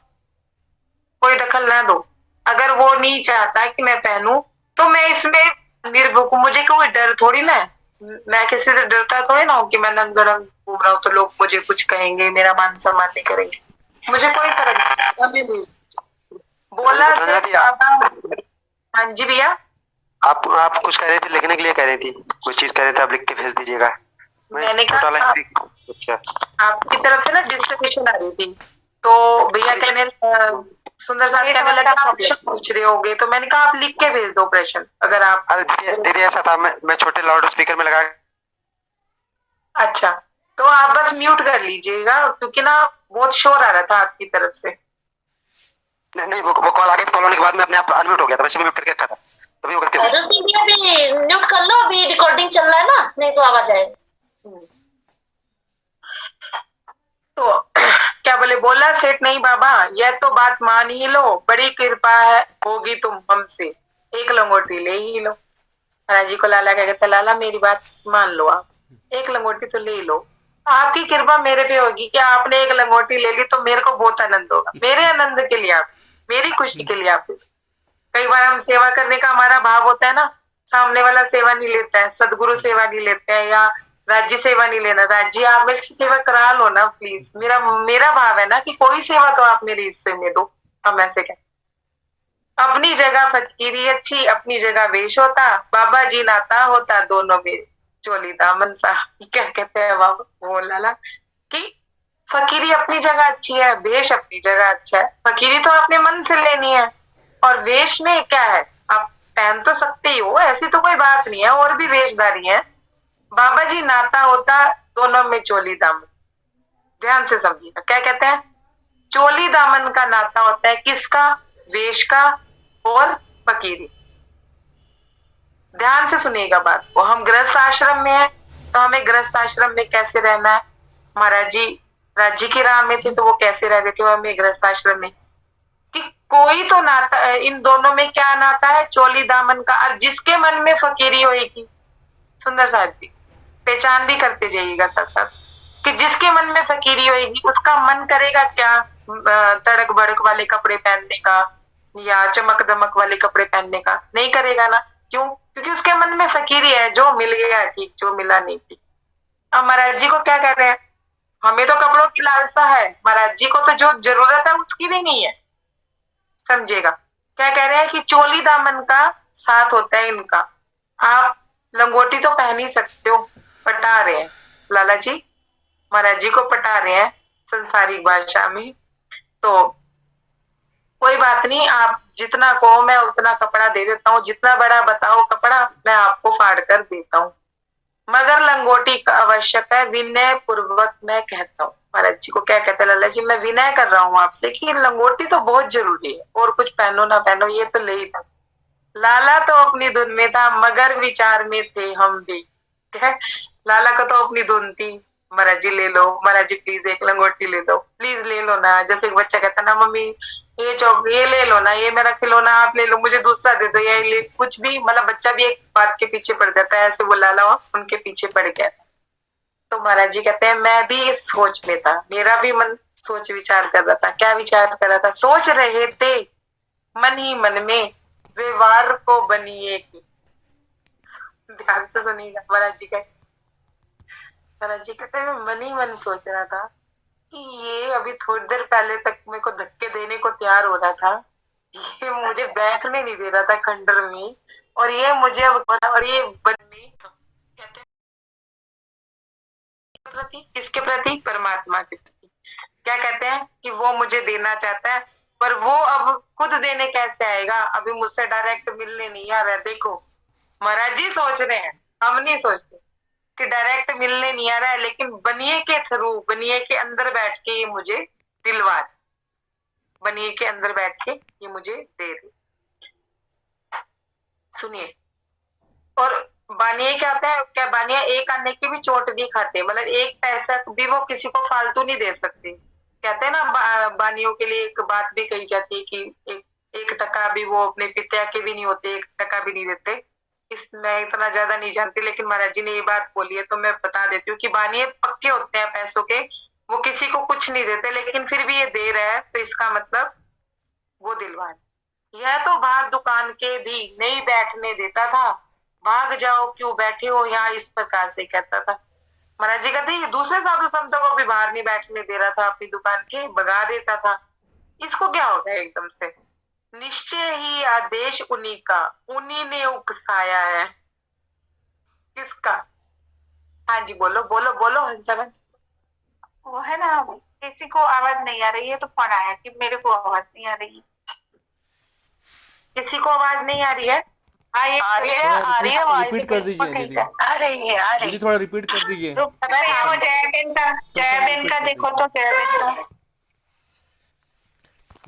कोई दखल ना दो। अगर वो नहीं चाहता कि मैं पहनूं तो मैं इसमें निर्भुक हूँ, मुझे कोई डर थोड़ी ना है, मैं किसी से डरता थोड़ी ना हूँ कि मैं नंग रंग घूम रहा हूँ तो लोग मुझे कुछ कहेंगे, मेरा मान सम्मान नहीं करेंगे, मुझे कोई फर्क नहीं। बोला हाँ जी भैया, आप कुछ कह रही थी, लिखने के लिए कह रही थी, कुछ चीज कह रहे थे, आप लिख के भेज दीजिएगा। मैंने कहा अच्छा आपकी तरफ से ना डिस्कशन आ रही थी, तो भैया कहने सुंदर साहब कहने लगा आप पूछ रहे होगे, तो मैंने कहा आप लिख के भेज दो प्रश्न अगर आप। अरे दीदी ऐसा था, मैं छोटे लाउड स्पीकर में लगा। अच्छा तो आप बस म्यूट कर लीजिएगा क्योंकि ना बहुत शोर आ रहा था आपकी तरफ से। नहीं वो कॉल आ गई, कॉल होने के बाद मैं अपने आप अनम्यूट हो गया था, वैसे मैं म्यूट करके रखा था, तभी वो करते हुए। अभी म्यूट कर लो, अभी रिकॉर्डिंग चल रहा है ना, नहीं तो आवाज आएगी। तो क्या बोले, बोला सेठ नहीं बाबा यह तो बात मान ही लो, बड़ी कृपा है होगी तुम हमसे, एक लंगोटी ले ही लो। महाराज जी को लाला क्या कहता है, लाला मेरी बात मान लो, आप एक लंगोटी तो ले लो, आपकी कृपा मेरे पे होगी कि आपने एक लंगोटी ले ली तो मेरे को बहुत आनंद होगा, मेरे आनंद के लिए, आप मेरी खुशी के लिए। आप कई बार हम सेवा करने का हमारा भाव होता है ना, सामने वाला सेवा नहीं लेता है, सदगुरु सेवा नहीं लेते हैं, या राज्य सेवा नहीं लेना, राज्य आप मेरे से सेवा करा लो ना प्लीज, मेरा भाव है ना कि कोई सेवा तो आप मेरे हिस्से में दो। हम ऐसे क्या, अपनी जगह फकीरी अच्छी, अपनी जगह वेश होता, बाबा जी नाता होता, दोनों में चोली दामन सा। क्या कहते हैं बाबा वो लाला कि फकीरी अपनी जगह अच्छी है, वेश अपनी जगह अच्छा है। फकीरी तो अपने मन से लेनी है, और वेश में क्या है, आप पहन तो सकते ही हो, ऐसी तो कोई बात नहीं है, और भी वेशधारी है। बाबा जी नाता होता दोनों में चोली दामन। ध्यान से समझिएगा क्या कहते हैं। चोली दामन का नाता होता है किसका? वेश का और फकीरी। ध्यान से सुनिएगा बात को। हम गृहस्थ आश्रम में है तो हमें गृहस्थ आश्रम में कैसे रहना है। महाराज जी राज्य की राह में थे तो वो कैसे रह रहे थे, हमें गृहस्थ आश्रम में कि कोई तो नाता, इन दोनों में क्या नाता है? चोली दामन का। और जिसके मन में फकीरी होगी, सुंदर साहब जी पहचान भी करते जाइएगा साथ साथ, कि जिसके मन में फकीरी होगी उसका मन करेगा क्या? तड़क भड़क वाले कपड़े पहनने का या चमक दमक वाले कपड़े पहनने का नहीं करेगा ना। क्यों? क्योंकि उसके मन में फकीरी है। जो मिल गया ठीक, जो मिला नहीं ठीक। अब महाराज जी को क्या कह रहे हैं? हमें तो कपड़ों की लालसा है, महाराज जी को तो जो जरूरत है उसकी भी नहीं है। समझिएगा क्या कह रहे हैं कि चोली दामन का साथ होता है इनका। आप लंगोटी तो पहन ही सकते हो, पटा रहे हैं लाला जी, महाराज जी को पटा रहे हैं संसारिक भाषा में। तो कोई बात नहीं, आप जितना कहो मैं उतना कपड़ा दे देता हूँ, जितना बड़ा बताओ कपड़ा मैं आपको फाड़ कर देता हूँ, मगर लंगोटी का आवश्यक है, विनय पूर्वक मैं कहता हूँ। महाराज जी को क्या कहते हैं लाला जी, मैं विनय कर रहा हूँ आपसे कि लंगोटी तो बहुत जरूरी है, और कुछ पहनो ना पहनो ये तो ले ही था। लाला तो अपनी धुन में था मगर विचार में थे हम भी। लाला को तो अपनी धुन थी, महाराज जी ले लो, महाराज जी प्लीज एक लंगोटी ले दो, प्लीज ले लो ना। जैसे एक बच्चा कहता ना मम्मी ये चौक ये ले लो ना, ये मेरा खिलौना आप ले लो, मुझे दूसरा दे दो, ये ले, कुछ भी मतलब बच्चा भी एक बात के पीछे पड़ जाता है, ऐसे वो लाला उनके पीछे पड़ गया। तो महाराज जी कहते हैं मैं भी इस सोच में था, मेरा भी मन सोच विचार कर रहा था। क्या विचार कर रहा था? सोच रहे थे मन ही मन में व्यवहार को बनिए की। ध्यान से सुनिएगा महाराज जी कहते, महाराज जी कहते हैं मैं मन ही मन सोच रहा था कि ये अभी थोड़ी देर पहले तक मेरे को धक्के देने को तैयार हो रहा था, ये मुझे बैठने नहीं दे रहा था खंडर में, और ये मुझे अब और ये बनने कहते हैं प्रति, किसके प्रति? परमात्मा के प्रति। क्या कहते हैं कि वो मुझे देना चाहता है, पर वो अब खुद देने कैसे आएगा? अभी मुझसे डायरेक्ट मिलने नहीं आ रहा है। देखो महाराज जी सोच रहे हैं, हम नहीं सोचते कि डायरेक्ट मिलने नहीं आ रहा है, लेकिन बनिए के थ्रू, बनिए के अंदर बैठ के ये मुझे दिलवा, बनिए के अंदर बैठ के ये मुझे दे रही। सुनिए, और बानिए क्या होता है? क्या बानिया एक आने की भी चोट नहीं खाते, मतलब एक पैसा भी वो किसी को फालतू नहीं दे सकते। कहते हैं ना बानियों के लिए एक बात भी कही जाती है कि एक टका भी वो अपने पिता के भी नहीं होते, एक टका भी नहीं देते। इसमें इतना ज्यादा नहीं जानती, लेकिन महाराज जी ने ये बात बोली है तो मैं बता देती हूँ कि बानिए पक्के होते हैं पैसों के, वो किसी को कुछ नहीं देते, लेकिन फिर भी ये दे रहा है तो इसका मतलब वो दिलवान। यह तो बाहर दुकान के भी नहीं बैठने देता था, भाग जाओ क्यों बैठे हो यहाँ, इस प्रकार से कहता था। महाराज जी कहते हैं दूसरे साधु संतों को भी बाहर नहीं बैठने दे रहा था, अपनी दुकान के भगा देता था। इसको क्या हो गया एकदम से? निश्चय ही आदेश उन्हीं का, उन्हीं ने उकसाया है। किसका? हाँ जी बोलो बोलो बोलो हंसबन। वो है ना, किसी को आवाज नहीं आ रही है तो फोन आया कि मेरे को आवाज नहीं आ रही। किसी को आवाज नहीं आ रही है? हाँ ये आ रही है, आ रही है आवाज। रिपीट कर दीजिए दीदी, आ रही है, आ रही दीदी थोड़ा रिपीट कर दीजिए। वो जयाबेन का देखो तो जयाबेन का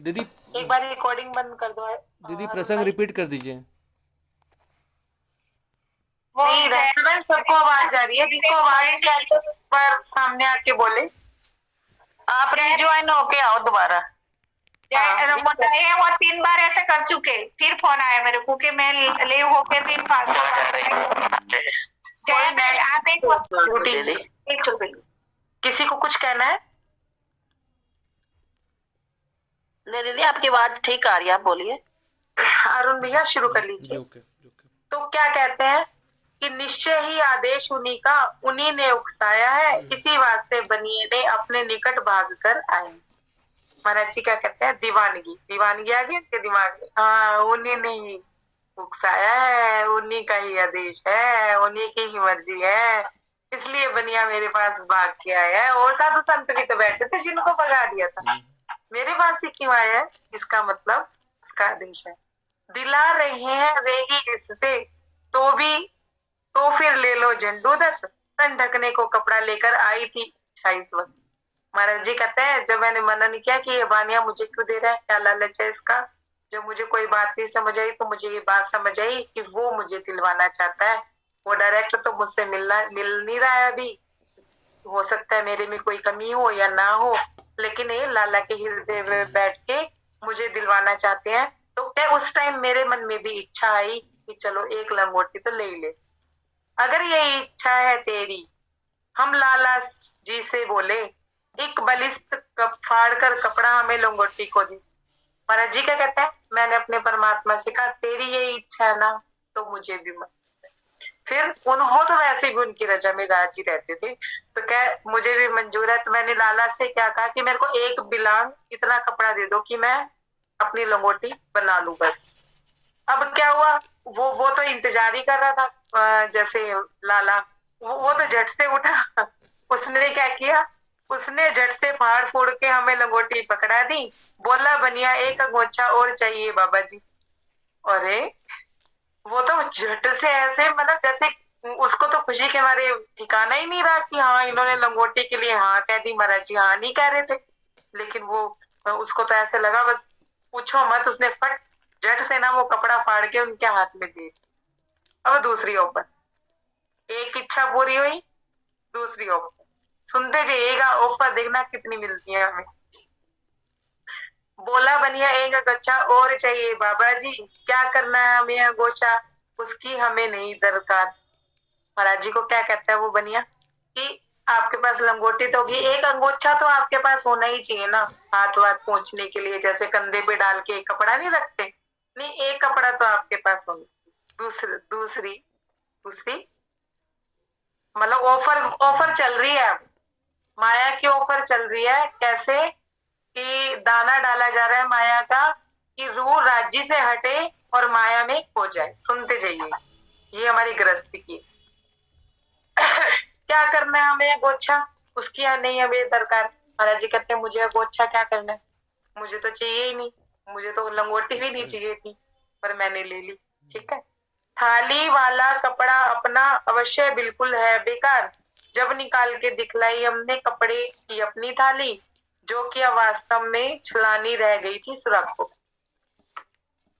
दीदी एक बार रिकॉर्डिंग बंद कर दो। दीदी प्रसंग रिपीट कर दीजिए। नहीं रहमान सबको आवाज आ रही है, जिसको आवाज नहीं आ रही है पर सामने आके बोले। आप रिज्वाइन होके आओ दोबारा। बताइए, वो 3 बार ऐसे कर चुके, फिर फोन आया मेरे को कि मैं ले होके फिर आप एक किसी को कुछ कहना है? नहीं दीदी आपकी बात ठीक आ रही है, आप बोलिए। अरुण भैया शुरू कर लीजिए। Okay okay. तो क्या कहते हैं कि निश्चय ही आदेश उन्हीं का, उन्हीं ने उकसाया है, इसी वास्ते बनिए ने अपने निकट भाग कर आए। महाराज जी क्या कहते हैं? दीवानगी, दीवानगी आ गई उसके दिमाग में। हाँ, उन्हीं ने ही उकसाया है, उन्हीं का ही आदेश है, उन्हीं की ही मर्जी है, इसलिए बनिया मेरे पास भाग के आया है। और साधु संत भी तो बैठे थे जिनको भगा दिया था, मेरे पास ही क्यों आया है? इसका मतलब इसका आदेश है। दिला रहे हैं रेगी रिश्ते, तो फिर ले लो झंडू दत्त, तन ढकने को कपड़ा लेकर आई थी 28 वक्त। महाराज जी कहते हैं जब मैंने मना नहीं किया कि ये बानिया मुझे क्यों दे रहा है, क्या लालच है इसका, जब मुझे कोई बात नहीं समझ आई तो मुझे ये बात समझ आई कि वो मुझे दिलवाना चाहता है। वो डायरेक्ट तो मुझसे मिल नहीं रहा है अभी, हो सकता है मेरे में कोई कमी हो या ना हो, लेकिन ये लाला के हृदय में बैठ के मुझे दिलवाना चाहते हैं। तो क्या उस टाइम मेरे मन में भी इच्छा आई कि चलो एक लंगोटी तो ले ही ले। अगर ये इच्छा है तेरी, हम लाला जी से बोले, एक बलिष्ठ फाड़ कर कपड़ा हमें लंगोटी को दी। महाराज जी क्या कहते हैं, मैंने अपने परमात्मा से कहा तेरी ये इच्छा है ना तो मुझे भी मत। फिर वो तो वैसे भी उनकी रजा में राजी रहते थे, तो क्या मुझे भी मंजूर है। तो मैंने लाला से क्या कहा कि मेरे को एक बिलांग इतना कपड़ा दे दो कि मैं अपनी लंगोटी बना लूं बस। अब क्या हुआ, वो तो इंतजार ही कर रहा था, जैसे लाला वो तो झट से उठा, उसने क्या किया, उसने झट से फाड़ फूड़ के हमें लंगोटी पकड़ा दी, बोला बनिया एक अंगोछा और चाहिए बाबा जी। अरे वो तो झट से ऐसे मतलब जैसे उसको तो खुशी के मारे ठिकाना ही नहीं रहा कि हाँ इन्होंने लंगोटी के लिए हाँ कह दी। महाराज जी हाँ नहीं कह रहे थे, लेकिन वो उसको तो ऐसे लगा बस पूछो मत, उसने फट झट से ना वो कपड़ा फाड़ के उनके हाथ में दे। अब दूसरी ओपन, एक इच्छा पूरी हुई, दूसरी ओपन सुनते जाइएगा, ऑफर देखना कितनी मिलती है हमें। बोला बनिया एक गच्छा और चाहिए बाबा जी, क्या करना है हमें अंगोछा, उसकी हमें नहीं दरकार। महाराज जी को क्या कहता है वो बनिया कि आपके पास लंगोटी तो होगी, एक अंगोछा तो आपके पास होना ही चाहिए ना, हाथ वाथ पोंछने के लिए, जैसे कंधे पे डाल के एक कपड़ा नहीं रखते, नहीं एक कपड़ा तो आपके पास होना। दूसरी मतलब ऑफर चल रही है, अब माया की ऑफर चल रही है। कैसे कि दाना डाला जा रहा है माया का कि रूह राज्य से हटे और माया में खो जाए। सुनते जाइए, ये हमारी गृहस्थी की क्या करना है हमें गोच्छा, उसकी या नहीं हमें दरकार। महाराज जी कहते हैं मुझे गोच्छा क्या करना है, मुझे तो चाहिए ही नहीं, मुझे तो लंगोटी भी नहीं चाहिए थी, पर मैंने ले ली। ठीक है, थाली वाला कपड़ा अपना अवश्य बिल्कुल है बेकार, जब निकाल के दिखलाई हमने कपड़े की अपनी थाली, जो कि वास्तव में छलानी रह गई थी सुराख को।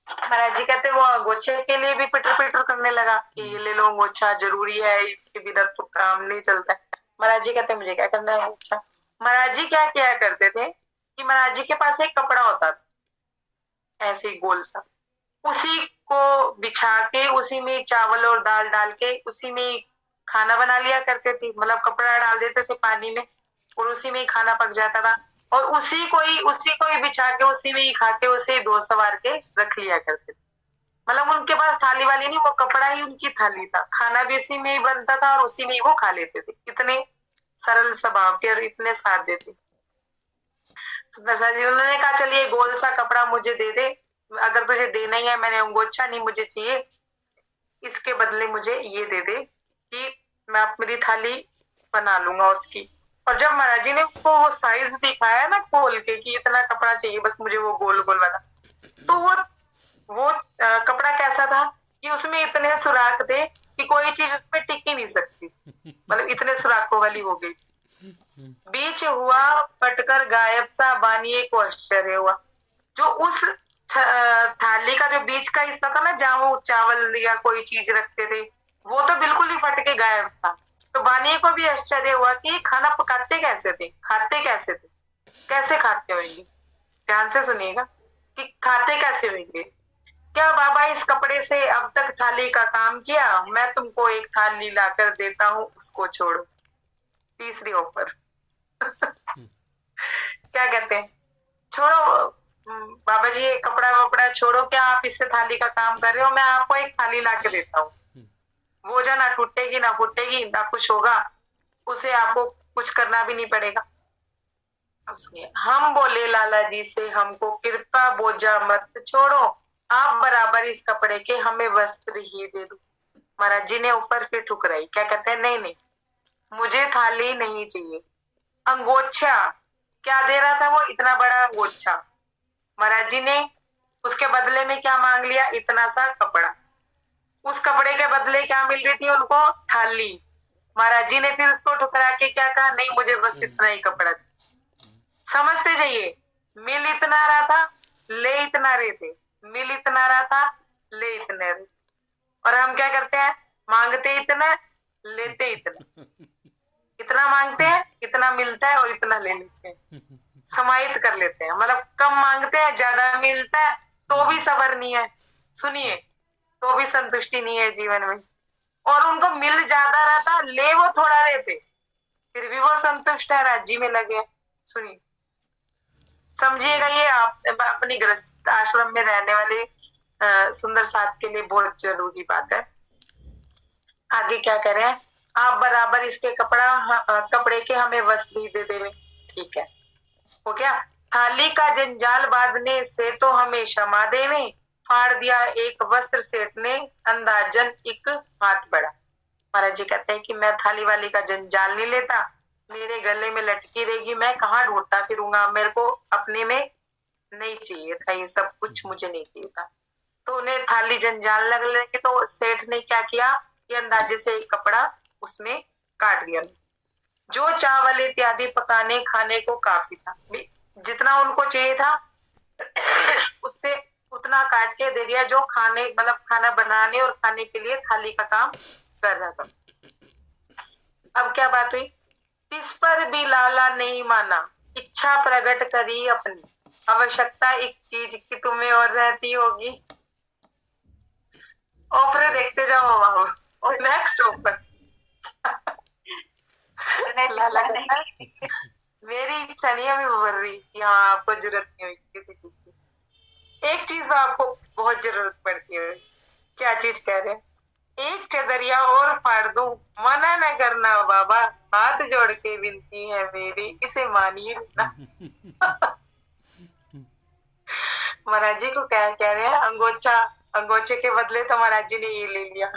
महाराज जी कहते वो अंगोछे के लिए भी पिटर पिटर करने लगा कि ये ले लो अंगोछा, जरूरी है, इसके बिना तो काम नहीं चलता है। महाराज जी कहते मुझे क्या करना है अंगोछा। महाराज जी क्या किया करते थे कि महाराज जी के पास एक कपड़ा होता था ऐसे ही गोल सा, उसी को बिछा के उसी में चावल और दाल डाल के उसी में खाना बना लिया करते थे। मतलब कपड़ा डाल देते थे पानी में और उसी में ही खाना पक जाता था, और उसी को ही बिछा के उसी में ही खा के उसे दो सवार के रख लिया करते थे। मतलब उनके पास थाली वाली नहीं, वो कपड़ा ही उनकी थाली था, खाना भी उसी में ही बनता था और उसी में ही वो खा लेते थे। इतने सरल स्वभाव के और इतने सादे थे। उन्होंने कहा चलिए गोल सा कपड़ा मुझे दे दे, अगर तुझे देना ही है, मैंने अंगोछा नहीं मुझे चाहिए, इसके बदले मुझे ये दे दे कि मैं अपनी थाली बना लूंगा उसकी। और जब महाराज जी ने उसको वो साइज दिखाया ना खोल के कि इतना कपड़ा चाहिए बस मुझे वो गोल गोल वाला, तो वो कपड़ा कैसा था कि उसमें इतने सुराख थे कि कोई चीज उसमें टिक ही नहीं सकती, मतलब इतने सुराखों वाली हो गई। बीच हुआ पटकर गायब सा, बानिए को आश्चर्य हुआ। जो उस थाली का जो बीच का हिस्सा था ना जहाँ वो चावल या कोई चीज रखते थे, वो तो बिल्कुल ही फट के गायब था। तो बानिए को भी आश्चर्य हुआ कि खाना पकाते कैसे थे, खाते कैसे थे, कैसे खाते होंगे। ध्यान से सुनिएगा कि खाते कैसे होंगे। क्या बाबा इस कपड़े से अब तक थाली का काम किया, मैं तुमको एक थाली लाकर देता हूँ, उसको छोड़ो। तीसरी ऑफर क्या कहते हैं, छोड़ो बाबा जी ये कपड़ा वपड़ा छोड़ो, क्या आप इससे थाली का काम कर रहे हो, मैं आपको एक थाली ला के देता हूँ, वो जो ना टूटेगी ना फूटेगी ना कुछ होगा, उसे आपको कुछ करना भी नहीं पड़ेगा। अब सुनिए, हम बोले लाला जी से हमको कृपा बोझा मत छोड़ो, आप बराबर इस कपड़े के हमें वस्त्र ही दे दो। महाराज जी ने ऊपर फिर ठुकराई, क्या कहते हैं नहीं नहीं मुझे थाली नहीं चाहिए, अंगोछा। क्या दे रहा था वो, इतना बड़ा अंगोछा। महाराज जी ने उसके बदले में क्या मांग लिया, इतना सा कपड़ा। उस कपड़े के बदले क्या मिल रही थी उनको, थाली। महाराज जी ने फिर उसको ठुकरा के क्या कहा, नहीं मुझे बस इतना ही कपड़ा। समझते जाइए, मिल इतना रहा था, ले इतना रहे थे, मिल इतना रहा था, ले इतने रहे। और हम क्या करते हैं, मांगते इतना, लेते इतना। इतना मांगते हैं, इतना मिलता है और इतना ले लेते हैं, समाहित कर लेते हैं। मतलब कम मांगते हैं, ज्यादा मिलता है तो भी सबर नहीं है, सुनिए, तो भी संतुष्टि नहीं है जीवन में। और उनको मिल ज्यादा रहा था, ले वो थोड़ा रहे थे, फिर भी वो संतुष्ट है, राज्य में लगे। सुनिए, समझिएगा, ये आप अपनी गृहस्थ आश्रम में रहने वाले सुंदर साथ के लिए बहुत जरूरी बात है। आगे क्या कह रहे हैं, आप बराबर इसके कपड़े के हमें वस्त्र भी दे देवे। ठीक है, हो गया। थाली का जंजाल बांधने से तो हमें क्षमा देवे, फाड़ दिया एक वस्त्र सेठ ने, अंदाजन एक हाथ बढ़ा। महाराज जी कहते हैं कि मैं थाली वाली का जंजाल नहीं लेता, मेरे गले में लटकी रहेगी, मैं कहाँ ढूंढता फिरूंगा, मेरे को अपने में नहीं चाहिए था, ये सब कुछ मुझे नहीं चाहिए था। तो उन्हें थाली जंजाल लग लगे, तो सेठ ने क्या किया, ये अंदाजे से एक कपड़ा उसमें काट दिया। जो चावल इत्यादि पकाने खाने को काफी था, जितना उनको चाहिए था उससे उतना काट के दे दिया, जो खाने मतलब खाना बनाने और खाने के लिए थाली का काम कर रहा था। अब क्या बात हुई, इस पर भी लाला नहीं माना, इच्छा प्रकट करी अपनी, आवश्यकता एक चीज की तुम्हें और रहती होगी। ऑफर देखते जाओ बाबू, और नेक्स्ट ऑफर लाला कहता है, मेरी इच्छा नहीं अभी उभर रही, यहाँ आपको जरूरत नहीं हुई किसी चीज की। एक चीज आपको बहुत जरूरत पड़ती है। क्या चीज कह रहे हैं, एक चदरिया और फाड़ दूं, मना न करना बाबा, हाथ जोड़ के विनती है मेरी, इसे मानिए ना। महाराज जी को क्या कह रहे हैं, अंगोछे के बदले तो महाराज जी ने ये ले लिया।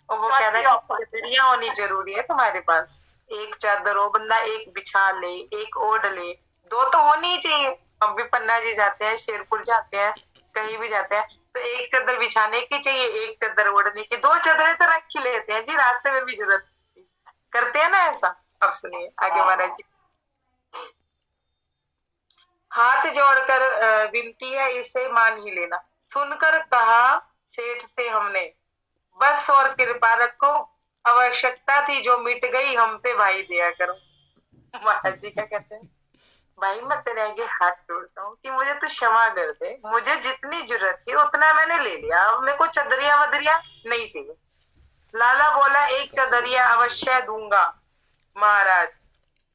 और वो कह रहा है चदरिया होनी जरूरी है तुम्हारे पास, एक चादर हो, बंदा एक बिछा ले, एक ओढ़ ले, दो तो होनी ही चाहिए। हम भी पन्ना जी जाते हैं, शेरपुर जाते हैं, कहीं भी जाते हैं, तो एक चादर बिछाने की चाहिए, एक चादर ओढ़ने की, दो चादरें तो रख ही लेते हैं जी, रास्ते में भी जरूरत करते हैं ना ऐसा। अब सुनिए आगे महाराज जी, हाथ जोड़कर विनती है, इसे मान ही लेना। सुनकर कहा सेठ से हमने, बस और कृपा रखो, आवश्यकता थी जो मिट गई, हम पे भाई दिया करो। महाराज जी क्या कहते हैं, भाई मैं तेरे आगे हाथ जोड़ता हूँ कि मुझे तू क्षमा कर दे, मुझे जितनी जरूरत थी उतना मैंने ले लिया, अब मेरे को चदरिया वदरिया नहीं चाहिए। लाला बोला, एक चदरिया अवश्य दूंगा महाराज,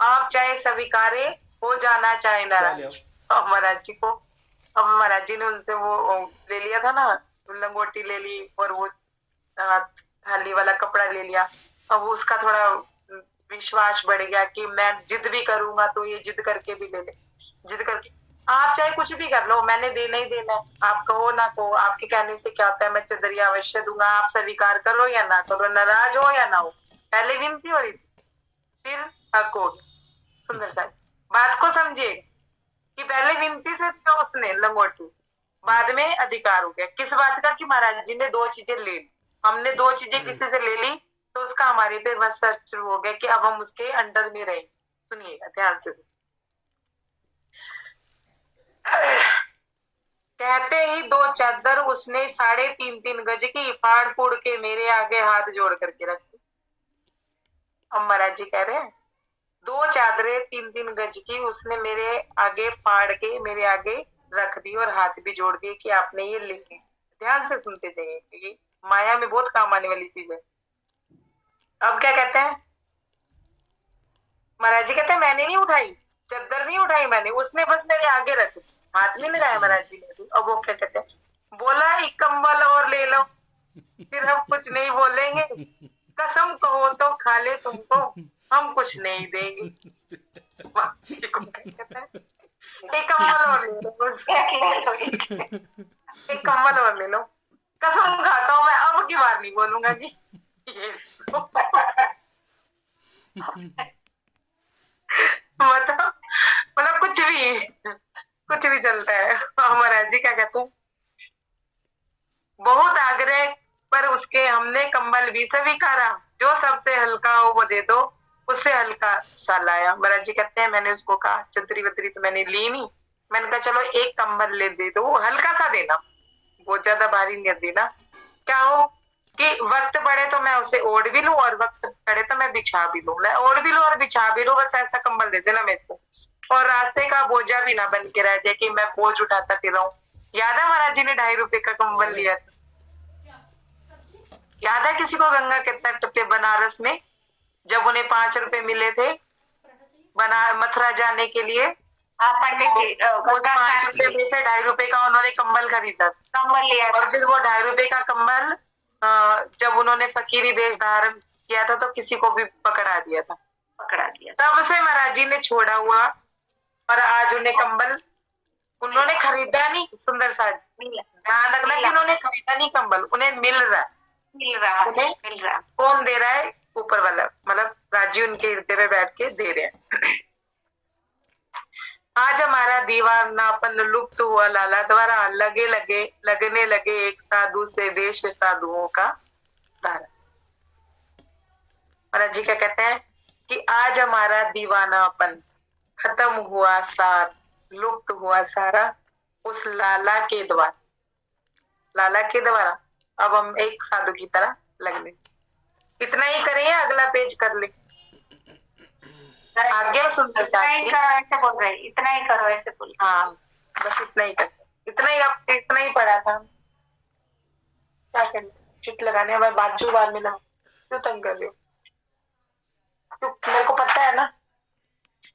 आप चाहे स्वीकारे हो जाना चाहे नाराज। अब महाराज जी को, अब महाराज जी ने उनसे वो ले लिया था ना, लंगोटी ले ली और वो थाली वाला कपड़ा ले लिया। अब उसका थोड़ा विश्वास बढ़ गया कि मैं जिद भी करूंगा तो ये जिद करके भी ले ले, जिद करके। आप चाहे कुछ भी कर लो, मैंने देना ही देना है, आप कहो ना कहो, आपके कहने से क्या होता है, मैं चदरिया अवश्य दूंगा, आप स्वीकार करो या ना करो, नाराज हो या ना हो। पहले विनती हो रही थी, फिर हक हो गया। सुंदर साहब बात को समझिए कि पहले विनती से तो उसने लंगोटी, बाद में अधिकार हो गया। किस बात का, कि महाराज जी ने दो चीजें ले ली, हमने दो चीजें किसी से ले ली, तो उसका हमारे पे बस शुरू हो गया कि अब हम उसके अंडर में रहें। सुनिएगा ध्यान से। कहते ही दो चादर उसने 3.5 गज की फाड़ फूड़ के मेरे आगे हाथ जोड़ करके रखी। अब महाराज जी कह रहे हैं, दो चादरें 3-3 गज की उसने मेरे आगे फाड़ के मेरे आगे रख दी और हाथ भी जोड़ दिए कि आपने ये ले ली। ध्यान से सुनते जाइए, क्योंकि माया में बहुत काम आने वाली चीज है। अब क्या कहते हैं महाराज जी, कहते हैं मैंने नहीं उठाई, चादर नहीं उठाई मैंने, उसने बस मेरे आगे रख दी, हाथ नहीं लगाया महाराज जी ने। अब वो क्या कहते हैं, बोला एक कंबल और ले लो, फिर हम कुछ नहीं बोलेंगे, कसम कहो तो खा ले तुमको, हम कुछ नहीं देंगे। एक कंबल और ले लो, एक कंबल और ले लो, कसम खाता हूँ मैं अब की बार नहीं बोलूंगा कि ये मतलब कुछ भी चलता है। महाराज जी क्या कहते हैं, बहुत आग्रह पर उसके हमने कंबल भी स्वीकारा, जो सबसे हल्का हो वो दे दो, उससे हल्का सा लाया। महाराज जी कहते हैं मैंने उसको कहा चदरी वदरी तो मैंने ली नहीं, मैंने कहा चलो एक कंबल ले दे दो, हल्का सा देना, बहुत ज्यादा भारी नहीं देना। क्या हो कि वक्त पड़े तो मैं उसे ओढ़ भी लूं और वक्त पड़े तो मैं बिछा भी लूं, मैं ओढ़ भी लूं और बिछा भी लूं, बस ऐसा कंबल दे देना मेरे को, और रास्ते का बोझा भी ना बन के रह जाए कि मैं बोझ उठाता फिर रहा हूँ। याद है महाराज जी ने 2.5 रुपए का कंबल लिया था? याद है किसी को गंगा के तट पे बनारस में जब उन्हें 5 रुपए मिले थे मथुरा जाने के लिए? हाँ पंडित जी, वो 5 रुपए में से 2.5 रुपए का उन्होंने कंबल खरीदा था। कंबल लिया था। और फिर वो 2.5 रुपए का कंबल जब उन्होंने फकीरी वेश धारण किया था तो किसी को भी पकड़ा दिया था। तब से महाराज जी ने छोड़ा हुआ, और आज उन्हें कंबल उन्होंने खरीदा नहीं, सुंदर सा ध्यान रखना कि उन्होंने खरीदा नहीं कंबल, उन्हें मिल रहा उन्हें कौन दे रहा है? ऊपर वाला, मतलब राजी उनके हृदय में बैठ के दे रहे हैं। आज हमारा दीवानापन लुप्त हुआ लाला द्वारा, लगने लगे एक साधु से वेश साधुओं का धारा। महाराज जी क्या कहते हैं कि आज हमारा दीवानापन खत्म हुआ सार, लुप्त हुआ सारा उस लाला के द्वारा। अब हम एक साधु की तरह लगने, इतना ही करें या अगला पेज कर ले? आगे सुंदर सा ऐसे बोल रहे, इतना ही करो ऐसे बोल। हाँ बस इतना ही कर, इतना ही पढ़ा था। क्या करें, चिट लगाने में बाजू बार में ना क्यों तंग कर रहे हो? तो मेरे को पता है ना,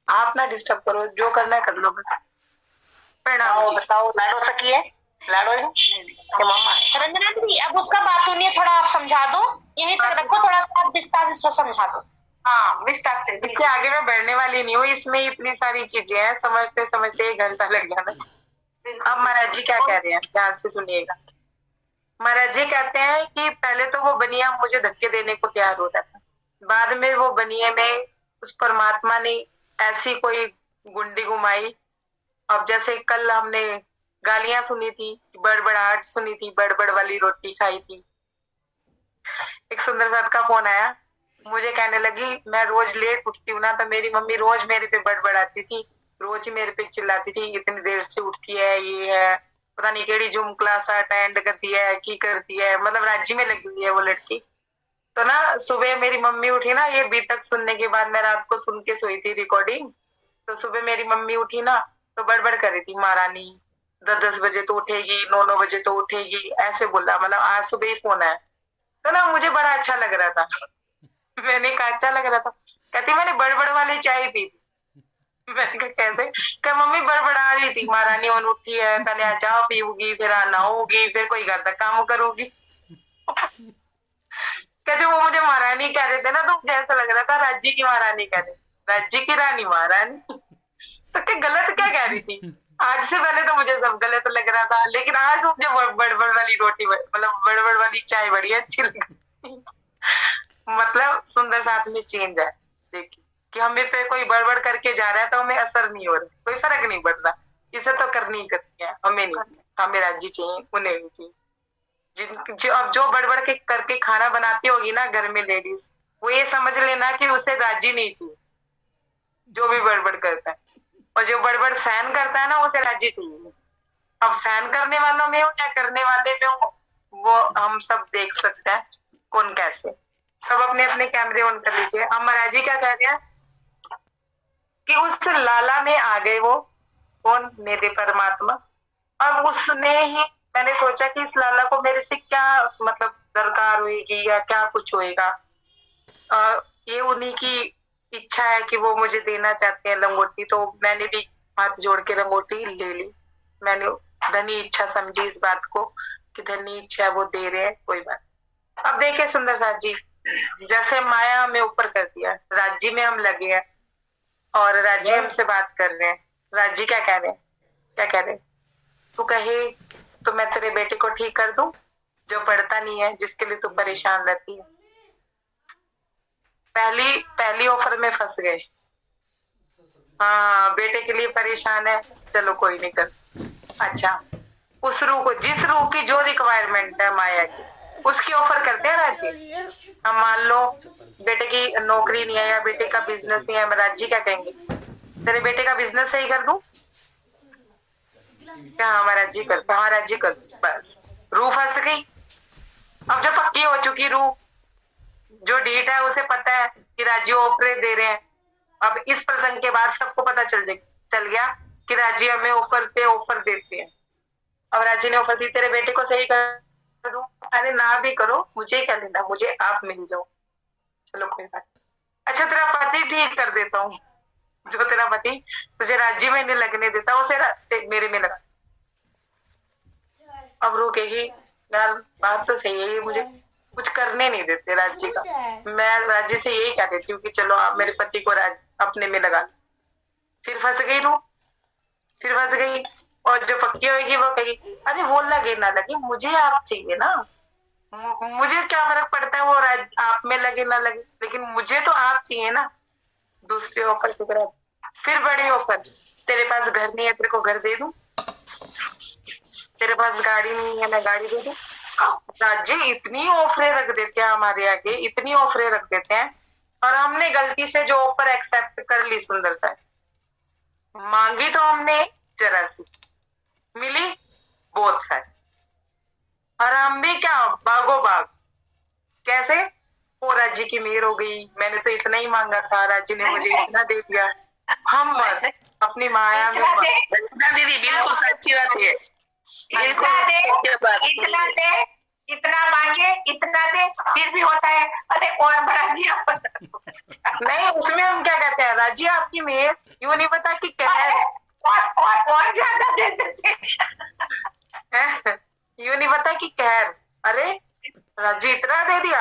आप ना डिस्टर्ब करो, जो करना है कर लो बस। प्रणाम। बताओ लाडो सकी है, लाडो है कि मम्मा है? रंजना दीदी अब उसका बात नहीं है, थोड़ा आप समझा दो, यही तक रखो, थोड़ा सा विस्तार से समझा दो। हाँ विस्तार से। इससे आगे मैं बढ़ने वाली नहीं हूँ, इसमें इतनी सारी चीजें हैं, समझते समझते 1 घंटा लग जाना। अब महाराज जी क्या कह रहे हैं, ध्यान से सुनिएगा। महाराज जी कहते हैं कि पहले तो वो बनिया मुझे धक्के देने को तैयार हो रहा था, बाद में वो बनिए में उस परमात्मा ने ऐसी कोई गुंडी घुमाई। अब जैसे कल हमने गालियां सुनी थी, बड़बड़ाहट सुनी थी, बड़बड़ वाली रोटी खाई थी। एक सुंदर साहब का फोन आया, मुझे कहने लगी मैं रोज लेट उठती हूँ ना, तो मेरी मम्मी रोज मेरे पे बड़बड़ाती थी, रोज ही मेरे पे चिल्लाती थी, इतनी देर से उठती है, ये है पता नहीं केड़ी जूम क्लास अटेंड करती है, की करती है, मतलब राज्य में लगी हुई है वो लड़की। तो ना सुबह मेरी मम्मी उठी ना, ये बीतक सुनने के बाद मैं रात को सुन के सोई थी रिकॉर्डिंग, तो सुबह मेरी मम्मी उठी ना तो बड़बड़ कर रही थी, महारानी 10-10 बजे तो उठेगी, 9-9 बजे तो उठेगी, ऐसे बोला। मतलब आज सुबह ही फोन आया, तो ना मुझे बड़ा अच्छा लग रहा था। मैंने कहा अच्छा लग रहा था, कहती मैंने बड़बड़ वाली चाय पी थी। मैंने कहा कैसे? क्या मम्मी बड़बड़ा रही थी, महारानी और उठी है, पहले चाय पीऊंगी, फिर नहाऊंगी, फिर कोई घर का काम करूंगी। कहते वो मुझे महारानी कह रहे थे ना, तो मुझे ऐसा लग रहा था राज्य की महारानी कह रहे, राज्य की रानी महारानी। तो क्या गलत क्या कह रही थी? आज से पहले तो मुझे सब गलत लग रहा था, लेकिन आज मुझे बड़बड़ वाली रोटी, मतलब बड़बड़ वाली चाय बड़ी अच्छी लगी। मतलब सुंदर साथ में चेंज है, देखिए कि हमें पे कोई बड़बड़ करके जा रहा है तो हमें असर नहीं हो रहा, कोई फर्क नहीं पड़ रहा, इसे तो करनी ही करनी है, हमें नहीं, हमें राज्य चाहिए, उन्हें भी चाहिए। अब जो बड़बड़ के करके खाना बनाती होगी ना घर में लेडीज, वो ये समझ लेना कि उसे राज्य नहीं चाहिए, जो भी बड़बड़ करता है। और जो बड़बड़ सहन करता है ना, उसे राज्य चाहिए। अब सहन करने वालों में हो या करने वाले में हो, वो हम सब देख सकते हैं कौन कैसे। सब अपने अपने कैमरे ऑन कर लीजिए। अब महाराज जी क्या कह रहे हैं कि उस लाला में आ गए वो कौन, मेरे परमात्मा। अब उसने ही, मैंने सोचा कि इस लाला को मेरे से क्या मतलब दरकार होगी या क्या कुछ होएगा, ये उन्हीं की इच्छा है कि वो मुझे देना चाहते हैं लंगोटी, तो मैंने भी हाथ जोड़ के लंगोटी ले ली। मैंने धनी इच्छा समझी इस बात को कि धनी इच्छा वो दे रहे हैं, कोई बात। अब देखिए सुंदर साथ जी, जैसे माया हमें ऊपर कर दिया, राज्य में हम लगे हैं और राज्य हमसे बात कर रहे हैं। राज्य क्या कह रहे हैं, क्या कह रहे हैं? तू कहे तो मैं तेरे बेटे को ठीक कर दूं जो पढ़ता नहीं है, जिसके लिए तू परेशान रहती है। पहली ऑफर में फंस गए। हाँ बेटे के लिए परेशान है, चलो कोई नहीं कर। अच्छा उस रूह को, जिस रूह की जो रिक्वायरमेंट है माया की, उसकी ऑफर करते हैं राजी। हम मान लो बेटे की नौकरी नहीं है या बेटे का बिजनेस नहीं है, मैं राजी क्या कहेंगे, तेरे बेटे का बिजनेस सही कर दूं क्या? हाँ मैं राजी कर, हाँ राजी कर, बस रूह फंस गई। अब जब पक्की हो चुकी रूह, जो डेट है उसे पता है कि राजी ऑफर दे रहे हैं। अब इस प्रसंग के बाद सबको पता चल गया कि राजी हमें ऑफर पे ऑफर देते हैं। अब राजी ने ऑफर दी, तेरे बेटे को सही कर दूं, अरे ना भी करो, मुझे क्या लेना, मुझे आप मिल जाओ, चलो कोई बात। अच्छा तेरा पति ठीक कर देता हूँ, जो तेरा पति तुझे राज्य में नहीं लगने देता उसे मेरे में लगा। अब रू कहेगी यार बात तो सही है, ये मुझे कुछ करने नहीं देते राज्य का, मैं राज्य से यही कह देती हूँ कि चलो आप मेरे पति को अपने में लगा लो। फिर फंस गई रू, फिर फंस गई। और जो पक्की होगी वो कहेगी अरे वो लगे ना लगे, मुझे आप चाहिए ना, मुझे क्या फर्क पड़ता है वो आप में लगे ना लगे, लेकिन मुझे तो आप चाहिए ना। दूसरी ऑफर की तरह फिर बड़ी ऑफर, तेरे पास घर नहीं है, तेरे को घर दे दूं, तेरे पास गाड़ी नहीं है, मैं गाड़ी दे दूं। राज्य इतनी ऑफरें रख देते हैं हमारे आगे, इतनी ऑफरें रख देते हैं, और हमने गलती से जो ऑफर एक्सेप्ट कर ली, सुंदर सा मांगी तो हमने जरा सी, मिली बहुत सारी, और हम भी क्या भागो भाग। कैसे? वो राज्य की मेहर हो गई, मैंने तो इतना ही मांगा था, राज्य ने मुझे इतना दे दिया। हम बस अपनी माया में दीदी बिल्कुल सच्ची बात है, इतना मांगे इतना दे, फिर भी होता है अरे और बड़ा दिया। नहीं, उसमें हम क्या कहते हैं, राज्य आपकी मेहर, यूं नहीं पता कि कहर, और ज्यादा दे देते, यूं नहीं पता कि कहर। अरे राज्य इतना दे दिया,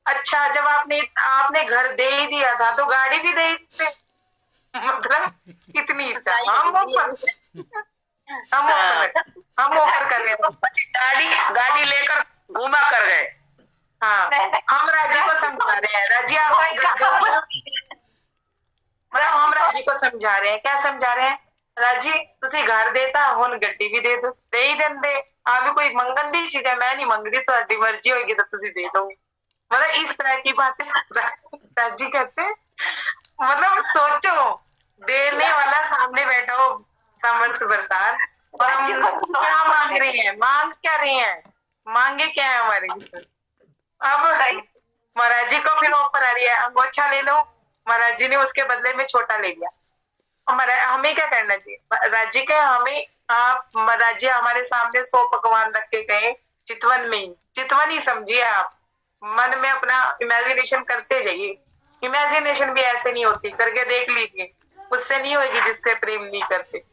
अच्छा जब आपने घर दे ही दिया था तो गाड़ी भी दे ही थे, मतलब इतनी इच्छा हम ऑफर कर रहे हैं, गाड़ी लेकर घूमा कर गए। हाँ हम राज्य को समझा रहे हैं, राज्य मतलब हम राज्य को समझा रहे हैं, क्या समझा रहे हैं, राज्य तुसी घर देता हुन गड्डी भी दे दो, दे ही देंदे, आप भी कोई मंगन दी चीज है, मैं नहीं मंगदी, तो मर्जी होगी तो तुसी दे दो। मतलब इस तरह की बातें राज्य कहते हैं। मतलब सोचो, देने वाला सामने बैठा हो सामर्थ्य बरतार, और हम क्या मांग रहे हैं, मांग क्या रहे हैं, मांगे क्या है हमारे। अब महाराज जी को फिर ऑफर आ रही है, अंगोछा ले लो, महाराज जी ने उसके बदले में छोटा ले लिया। हमें क्या करना चाहिए, राज्य के हमें आप महाराज जी हमारे सामने 100 पकवान रख के गए, चितवन ही समझिए आप, मन में अपना इमेजिनेशन करते जाइए। इमेजिनेशन भी ऐसे नहीं होती, करके देख लीजिए, उससे नहीं होगी जिससे प्रेम नहीं करते।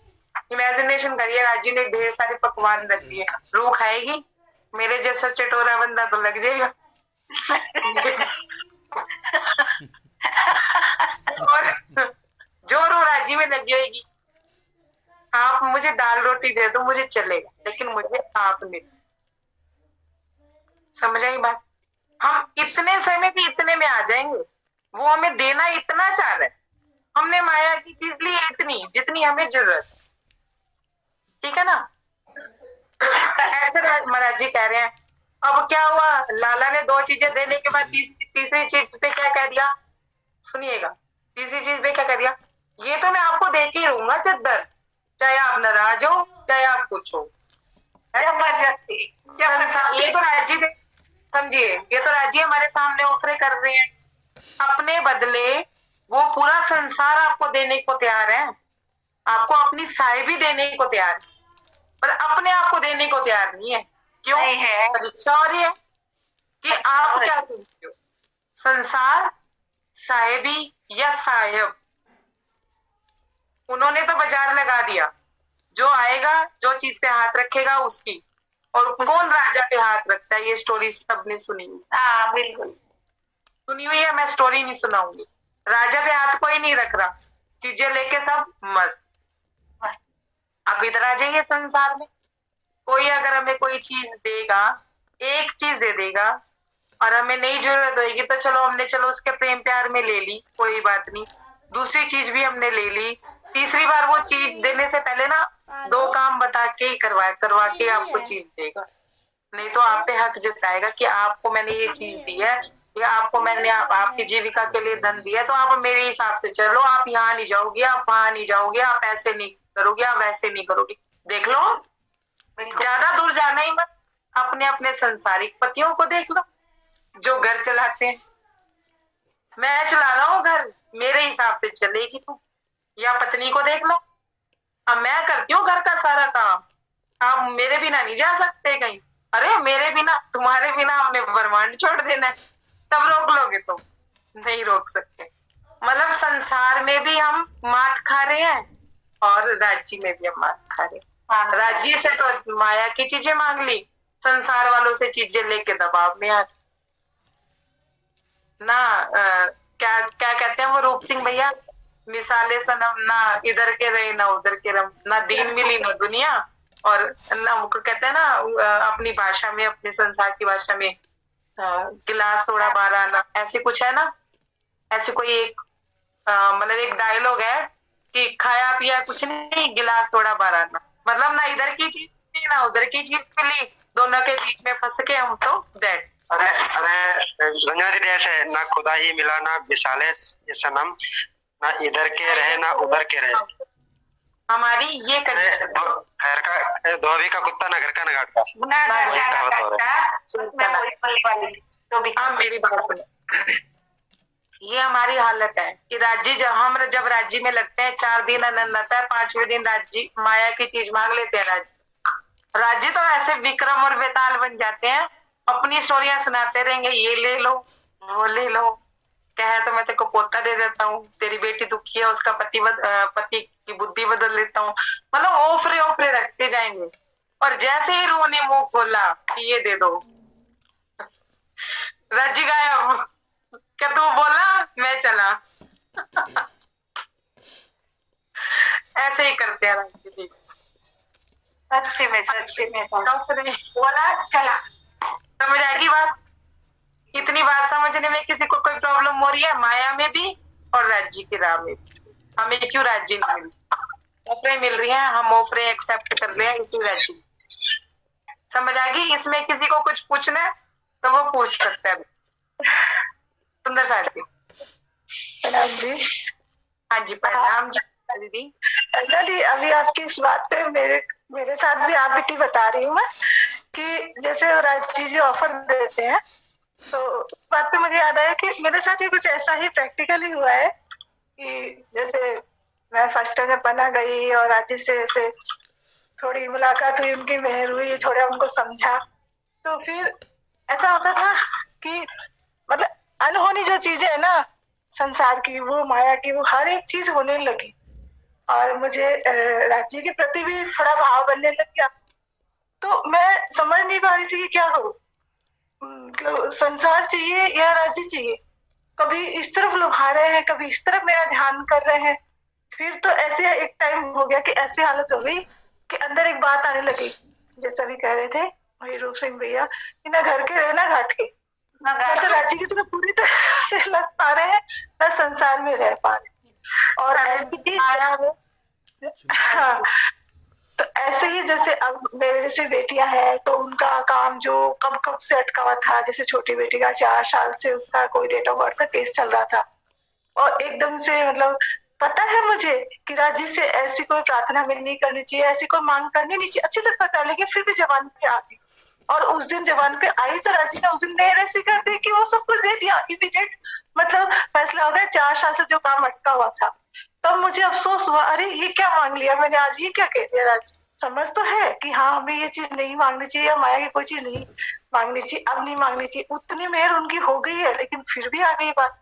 इमेजिनेशन करिए, राज्य ने ढेर सारे पकवान रख दिए, रूह खाएगी, मेरे जैसा चटोरा बंदा तो लग जाएगा। और जो रूह राज्य में लगी होगी, आप मुझे दाल रोटी दे दो मुझे चलेगा, लेकिन मुझे आप नहीं। समझ आई बात? हम इतने समय भी इतने में आ जाएंगे, वो हमें देना इतना चाह रहा है, हमने माया की चीज ली इतनी जितनी हमें जरूरत है, ठीक है ना। ऐसे महाराज जी कह रहे हैं, अब क्या हुआ, लाला ने 2 चीजें देने के बाद तीसरी चीज पे क्या कह दिया, सुनिएगा, तीसरी चीज पे क्या कह दिया, ये तो मैं आपको दे के ही रहूंगा चद्दर, चाहे आप नाराज हो चाहे आप कुछ हो, जबरदस्ती। ये तो राज्य समझिए, ये तो राज्य हमारे सामने ऑफर कर रहे हैं, अपने बदले वो पूरा संसार आपको देने को तैयार है, आपको अपनी साई भी देने को तैयार है, पर अपने आप को देने को तैयार नहीं है। क्यों है? परीक्षा हो रही है कि आप क्या सोचते हो, संसार साहेबी या साहेब, उन्होंने तो बाजार लगा दिया, जो आएगा जो चीज पे हाथ रखेगा उसकी, और कौन राजा पे हाथ रखता है, ये स्टोरी सबने सुनी हुई। हाँ बिल्कुल सुनी हुई है, मैं स्टोरी नहीं सुनाऊंगी। राजा पे हाथ कोई नहीं रख रहा, चीजें लेके सब मस्त। आप इधर आ जाइए, संसार में कोई अगर हमें कोई चीज देगा, एक चीज दे देगा, और हमें नहीं जरूरत होगी तो चलो उसके प्रेम प्यार में ले ली, कोई बात नहीं, दूसरी चीज भी हमने ले ली, तीसरी बार वो चीज देने से पहले ना दो काम बता के ही करवा के आपको चीज देगा, नहीं तो आप पे हक जताएगा कि आपको मैंने ये चीज दी है या आपको मैंने आपकी जीविका के लिए धन दिया है, तो आप मेरे हिसाब से चलो, आप यहाँ नहीं जाओगे, आप वहां नहीं जाओगे, आप ऐसे नहीं करोगे, आप वैसे नहीं करोगे। देख लो, ज्यादा दूर जाना ही मत, अपने अपने संसारिक पतियों को देख लो जो घर चलाते हैं। मैं चला रहा हूँ घर, मेरे हिसाब से चलेगी तू, या पत्नी को देख लो। अब मैं करती हूँ घर का सारा काम, आप मेरे बिना नहीं जा सकते कहीं। अरे मेरे बिना, तुम्हारे बिना हमने ब्रह्मांड छोड़ देना है, तब रोक लोगे तुम? नहीं रोक सकते। मतलब संसार में भी हम मात खा रहे हैं और राज्य में भी हम मात खा रहे हैं। राज्य से तो माया की चीजें मांग ली, संसार वालों से चीजें लेके दबाव में आ ना। क्या क्या कहते हैं वो रूप सिंह भैया, मिसाले सनम, ना इधर के रहे ना उधर के रम, ना दीन मिली ना दुनिया, और ना वो कहते हैं ना अपनी भाषा में, अपने संसार की भाषा में, गिलास थोड़ा बारह आना, ऐसे कुछ है ना, ऐसे कोई एक मतलब एक डायलॉग है कि खाया पिया कुछ नहीं, गिलास थोड़ा बारह आना। मतलब ना इधर की चीज मिली ना उधर की चीज मिली, दोनों के बीच में फंस के हम तो डेड। अरे रंजना दीदी ऐसे, ना खुदा ही मिला ना विशाले ये सनम, ना इधर के रहे ना उधर के रहे। हमारी ये कंडीशन, घर का धोबी का कुत्ता ना घर का ना घाट का। तो भी हाँ, मेरी बात सुनो, ये हमारी हालत है कि राज्य जब राज्य में लगते हैं 4 दिन आनंद आता है, 5वें दिन राज्य माया की चीज मांग लेते हैं। राज्य तो ऐसे विक्रम और बेताल बन जाते हैं, अपनी स्टोरियां सुनाते रहेंगे, ये ले लो वो ले लो, कहे तो मैं तेरे को पोता दे देता हूँ, तेरी बेटी दुखी है उसका पति की बुद्धि बदल लेता हूँ। मतलब ओफरे रखते जाएंगे, और जैसे ही रूह ने मुंह खोला कि ये दे दो, राज्य गायब। क्या तू बोला मैं चला। ऐसे ही करते हैं राज्य जी, सच्ची में बोला चला। समझ आएगी बात? इतनी बात समझने में किसी को कोई प्रॉब्लम हो रही है? माया में भी और राज्य की राह में भी। हमें क्यों राज्य नहीं मिली? ऑफरें मिल रही हैं, हम ऑफरें एक्सेप्ट कर रहे हैं, इसी राज्य। समझ आएगी? इसमें किसी को कुछ पूछना है तो वो पूछ सकता है। सुंदर साथी, प्रणाम जी। हाँ जी प्रणाम जी दीदी। अच्छा दी, अभी आपकी इस बात पे मेरे साथ भी आप बेटी बता रही हूँ मैं कि जैसे राजी जी ऑफर देते हैं, तो बात पे मुझे याद आया कि मेरे साथ भी कुछ ऐसा ही प्रैक्टिकली हुआ है कि जैसे मैं फर्स्ट टाइम जब पन्ना गई और राजी से ऐसे थोड़ी मुलाकात हुई, उनकी मेहर हुई, थोड़ा उनको समझा, तो फिर ऐसा होता था कि मतलब अनहोनी जो चीजें है ना संसार की, वो माया की, वो हर एक चीज होने लगी और मुझे राज्य के प्रति भी थोड़ा भाव बनने लग गया। तो मैं समझ नहीं पा रही थी कि क्या करूं, मतलब संसार चाहिए या राज्य चाहिए। कभी इस तरफ लुभा रहे हैं, कभी इस तरफ मेरा ध्यान कर रहे हैं। फिर तो ऐसे एक टाइम हो गया कि ऐसी हालत हो गई कि अंदर एक बात आने लगी, जैसा भी कह रहे थे वही रूप सिंह भैया, कि ना घर के रहे ना घाट के, ना तो राज्य की तरफ पूरी तरह से लग पा रहे हैं, ना संसार में रह पा रहे। और ऐसी हाँ, तो ऐसे ही जैसे अब मेरे जैसे बेटियां हैं तो उनका काम जो कब से अटका हुआ था, जैसे छोटी बेटी का 4 साल से उसका कोई डेट ऑफ बर्थ का केस चल रहा था, और एकदम से मतलब पता है मुझे कि राजी से ऐसी कोई प्रार्थना मेरी नहीं करनी चाहिए, ऐसी कोई मांग करनी नहीं चाहिए, अच्छी तरह पता है, लेकिन फिर भी जबान पे आ गई। और उस दिन जबान पे आई तो राजी ने उस दिन नहीं ऐसी कर दी कि वो सब कुछ दे दिया इमीडिएट, मतलब फैसला हो गया। 4 साल से जो काम अटका हुआ था, तब मुझे अफसोस हुआ, अरे ये क्या मांग लिया मैंने आज, ये क्या कह दिया। राजी समझ तो है कि हाँ हमें ये चीज नहीं मांगनी चाहिए या माया की कोई चीज नहीं मांगनी चाहिए, अब नहीं मांगनी चाहिए, उतनी मेहर उनकी हो गई है, लेकिन फिर भी आ गई बात।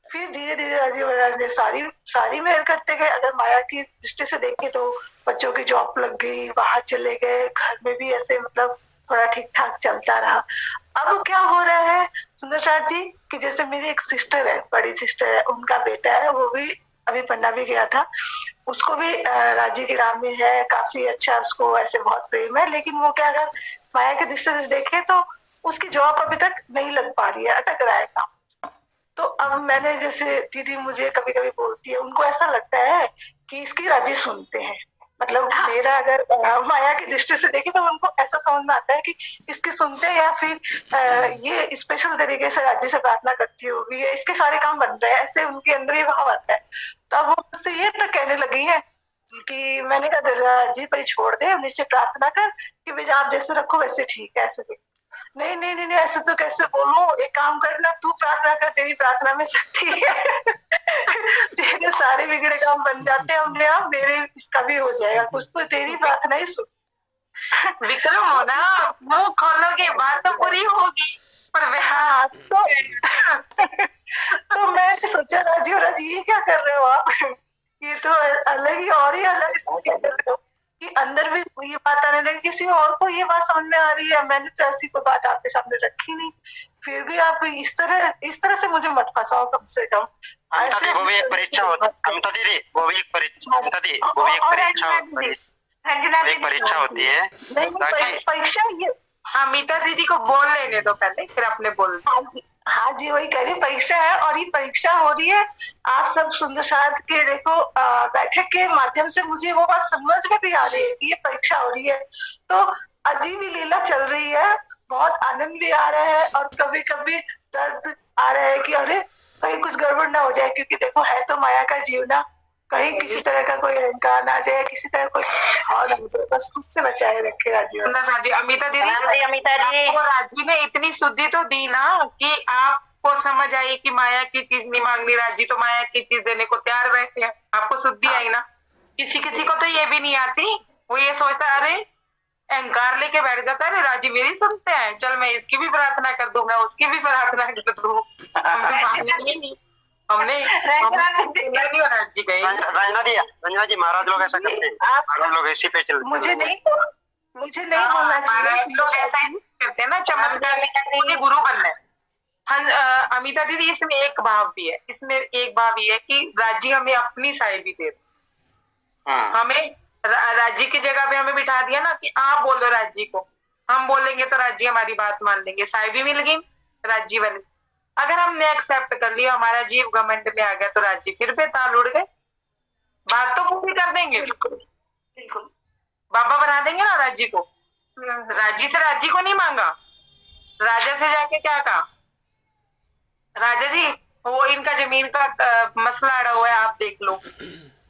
फिर धीरे धीरे राजीव महाराज ने सारी मेहर करते गए। अगर माया की दृष्टि से देखें तो बच्चों की जॉब लग गई, बाहर चले गए, घर में भी ऐसे मतलब थोड़ा ठीक ठाक चलता रहा। अब क्या हो रहा है सुंदर साथ जी कि जैसे मेरी एक सिस्टर है, बड़ी सिस्टर है, उनका बेटा है, वो भी अभी पन्ना भी गया था, उसको भी राजी की राह में है, काफी अच्छा, उसको ऐसे बहुत प्रेम है, लेकिन वो क्या अगर माया की दृष्टि से देखे तो उसकी जॉब अभी तक नहीं लग पा रही है, अटक रहा है काम। तो अब मैंने जैसे दीदी मुझे कभी कभी बोलती है, उनको ऐसा लगता है कि इसकी राजी सुनते हैं, मतलब मेरा अगर माया की दृष्टि से देखे तो उनको ऐसा समझ में आता है कि इसकी सुनते हैं या फिर ये स्पेशल तरीके से राज्य से प्रार्थना करती होगी, ये इसके सारे काम बन रहे हैं, ऐसे उनके अंदर ये भाव आता है। तो अब वो मुझसे ये तक कहने लगी है कि मैंने कहा जी पर छोड़ दे, हम इससे प्रार्थना कर कि भैया आप जैसे रखो वैसे ठीक है, ऐसे नहीं नहीं नहीं नहीं ऐसे तो कैसे बोलूं, एक काम करना तू प्रार्थना कर, तेरी प्रार्थना में शक्ति है। तेरे सारे बिगड़े काम बन जाते हैं अपने आप, मेरे इसका भी हो जाएगा कुछ, तो तेरी प्रार्थना ही सुन। विक्रम हो ना, मुंह खोलोगे बात तो पूरी होगी, पर हाँ तो मैंने सोचा राजी ये क्या कर रहे हो आप, ये तो अलग ही और ही अलग स्थिति कर रहे हो कि अंदर भी ये बात आने लगी, किसी और को ये बात समझ में आ रही है, मैंने तो ऐसी कोई बात आपके सामने रखी नहीं, फिर भी आप इस तरह से मुझे मत फंसाओ कम से कम। अमिता दी, वो भी एक परीक्षा होती है। अमिता दीदी, वो भी एक परीक्षा, अमिता दी, वो भी एक परीक्षा होती है ताकि परीक्षा ये अमिता दीदी को बोल लेने दो पहले, फिर अपने बोल। हाँ जी वही कह रही, परीक्षा है और ये परीक्षा हो रही है। आप सब सुंदर साथ के देखो बैठक के माध्यम से मुझे वो बात समझ में भी आ रही है कि ये परीक्षा हो रही है, तो अजीब ही लीला चल रही है, बहुत आनंद भी आ रहा है और कभी कभी दर्द आ रहा है कि अरे कहीं कुछ गड़बड़ ना हो जाए, क्योंकि देखो है तो माया का जीवना, कहीं किसी तरह का कोई अहंकार ना जाए, किसी तरह कोई और बस उससे बचाए रखे राजीव। अमिता दीदी, अमिता जी आपको राजी ने इतनी शुद्धि तो दी ना कि आपको समझ आई कि माया की चीज नहीं मांगनी, राजी तो माया की चीज देने को तैयार बैठे हैं, आपको शुद्धि आई ना। किसी को तो ये भी नहीं आती, वो ये सोचता अरे अहंकार लेके बैठ जाता है, अरे राजी मेरी सुनते हैं, चल मैं इसकी भी प्रार्थना कर दूं, मैं उसकी भी प्रार्थना कर दूं। हमने नहीं होना जी गई। रंजना जी, महाराज लोग ऐसा करते हैं, महाराज लोग इसी पे चलते हैं। मुझे नहीं बोलना चाहिए, लोग ऐसा ही करते हैं ना, चमत्कार के गुरु बनना है। हाँ अमिता दीदी, इसमें एक भाव भी है, इसमें एक भाव ये है कि राज्य हमें अपनी साइड भी दे, हमें राज्य की जगह पे हमें बिठा दिया ना कि आप बोलो राज्य को, हम बोलेंगे तो राज्य हमारी बात मान लेंगे, साई भी मिल गई राज्य वाली। अगर हमने एक्सेप्ट कर लिया, हमारा जीव घमंड में आ गया, तो राज्य फिर बेताल उड़ गए, बात तो पूरी कर देंगे, बिल्कुल बाबा बना देंगे ना राज्य को। राज्य से राज्य को नहीं मांगा, राजा से जाके क्या कहा, राजा जी वो इनका जमीन का मसला अड़ा हुआ है, आप देख लो,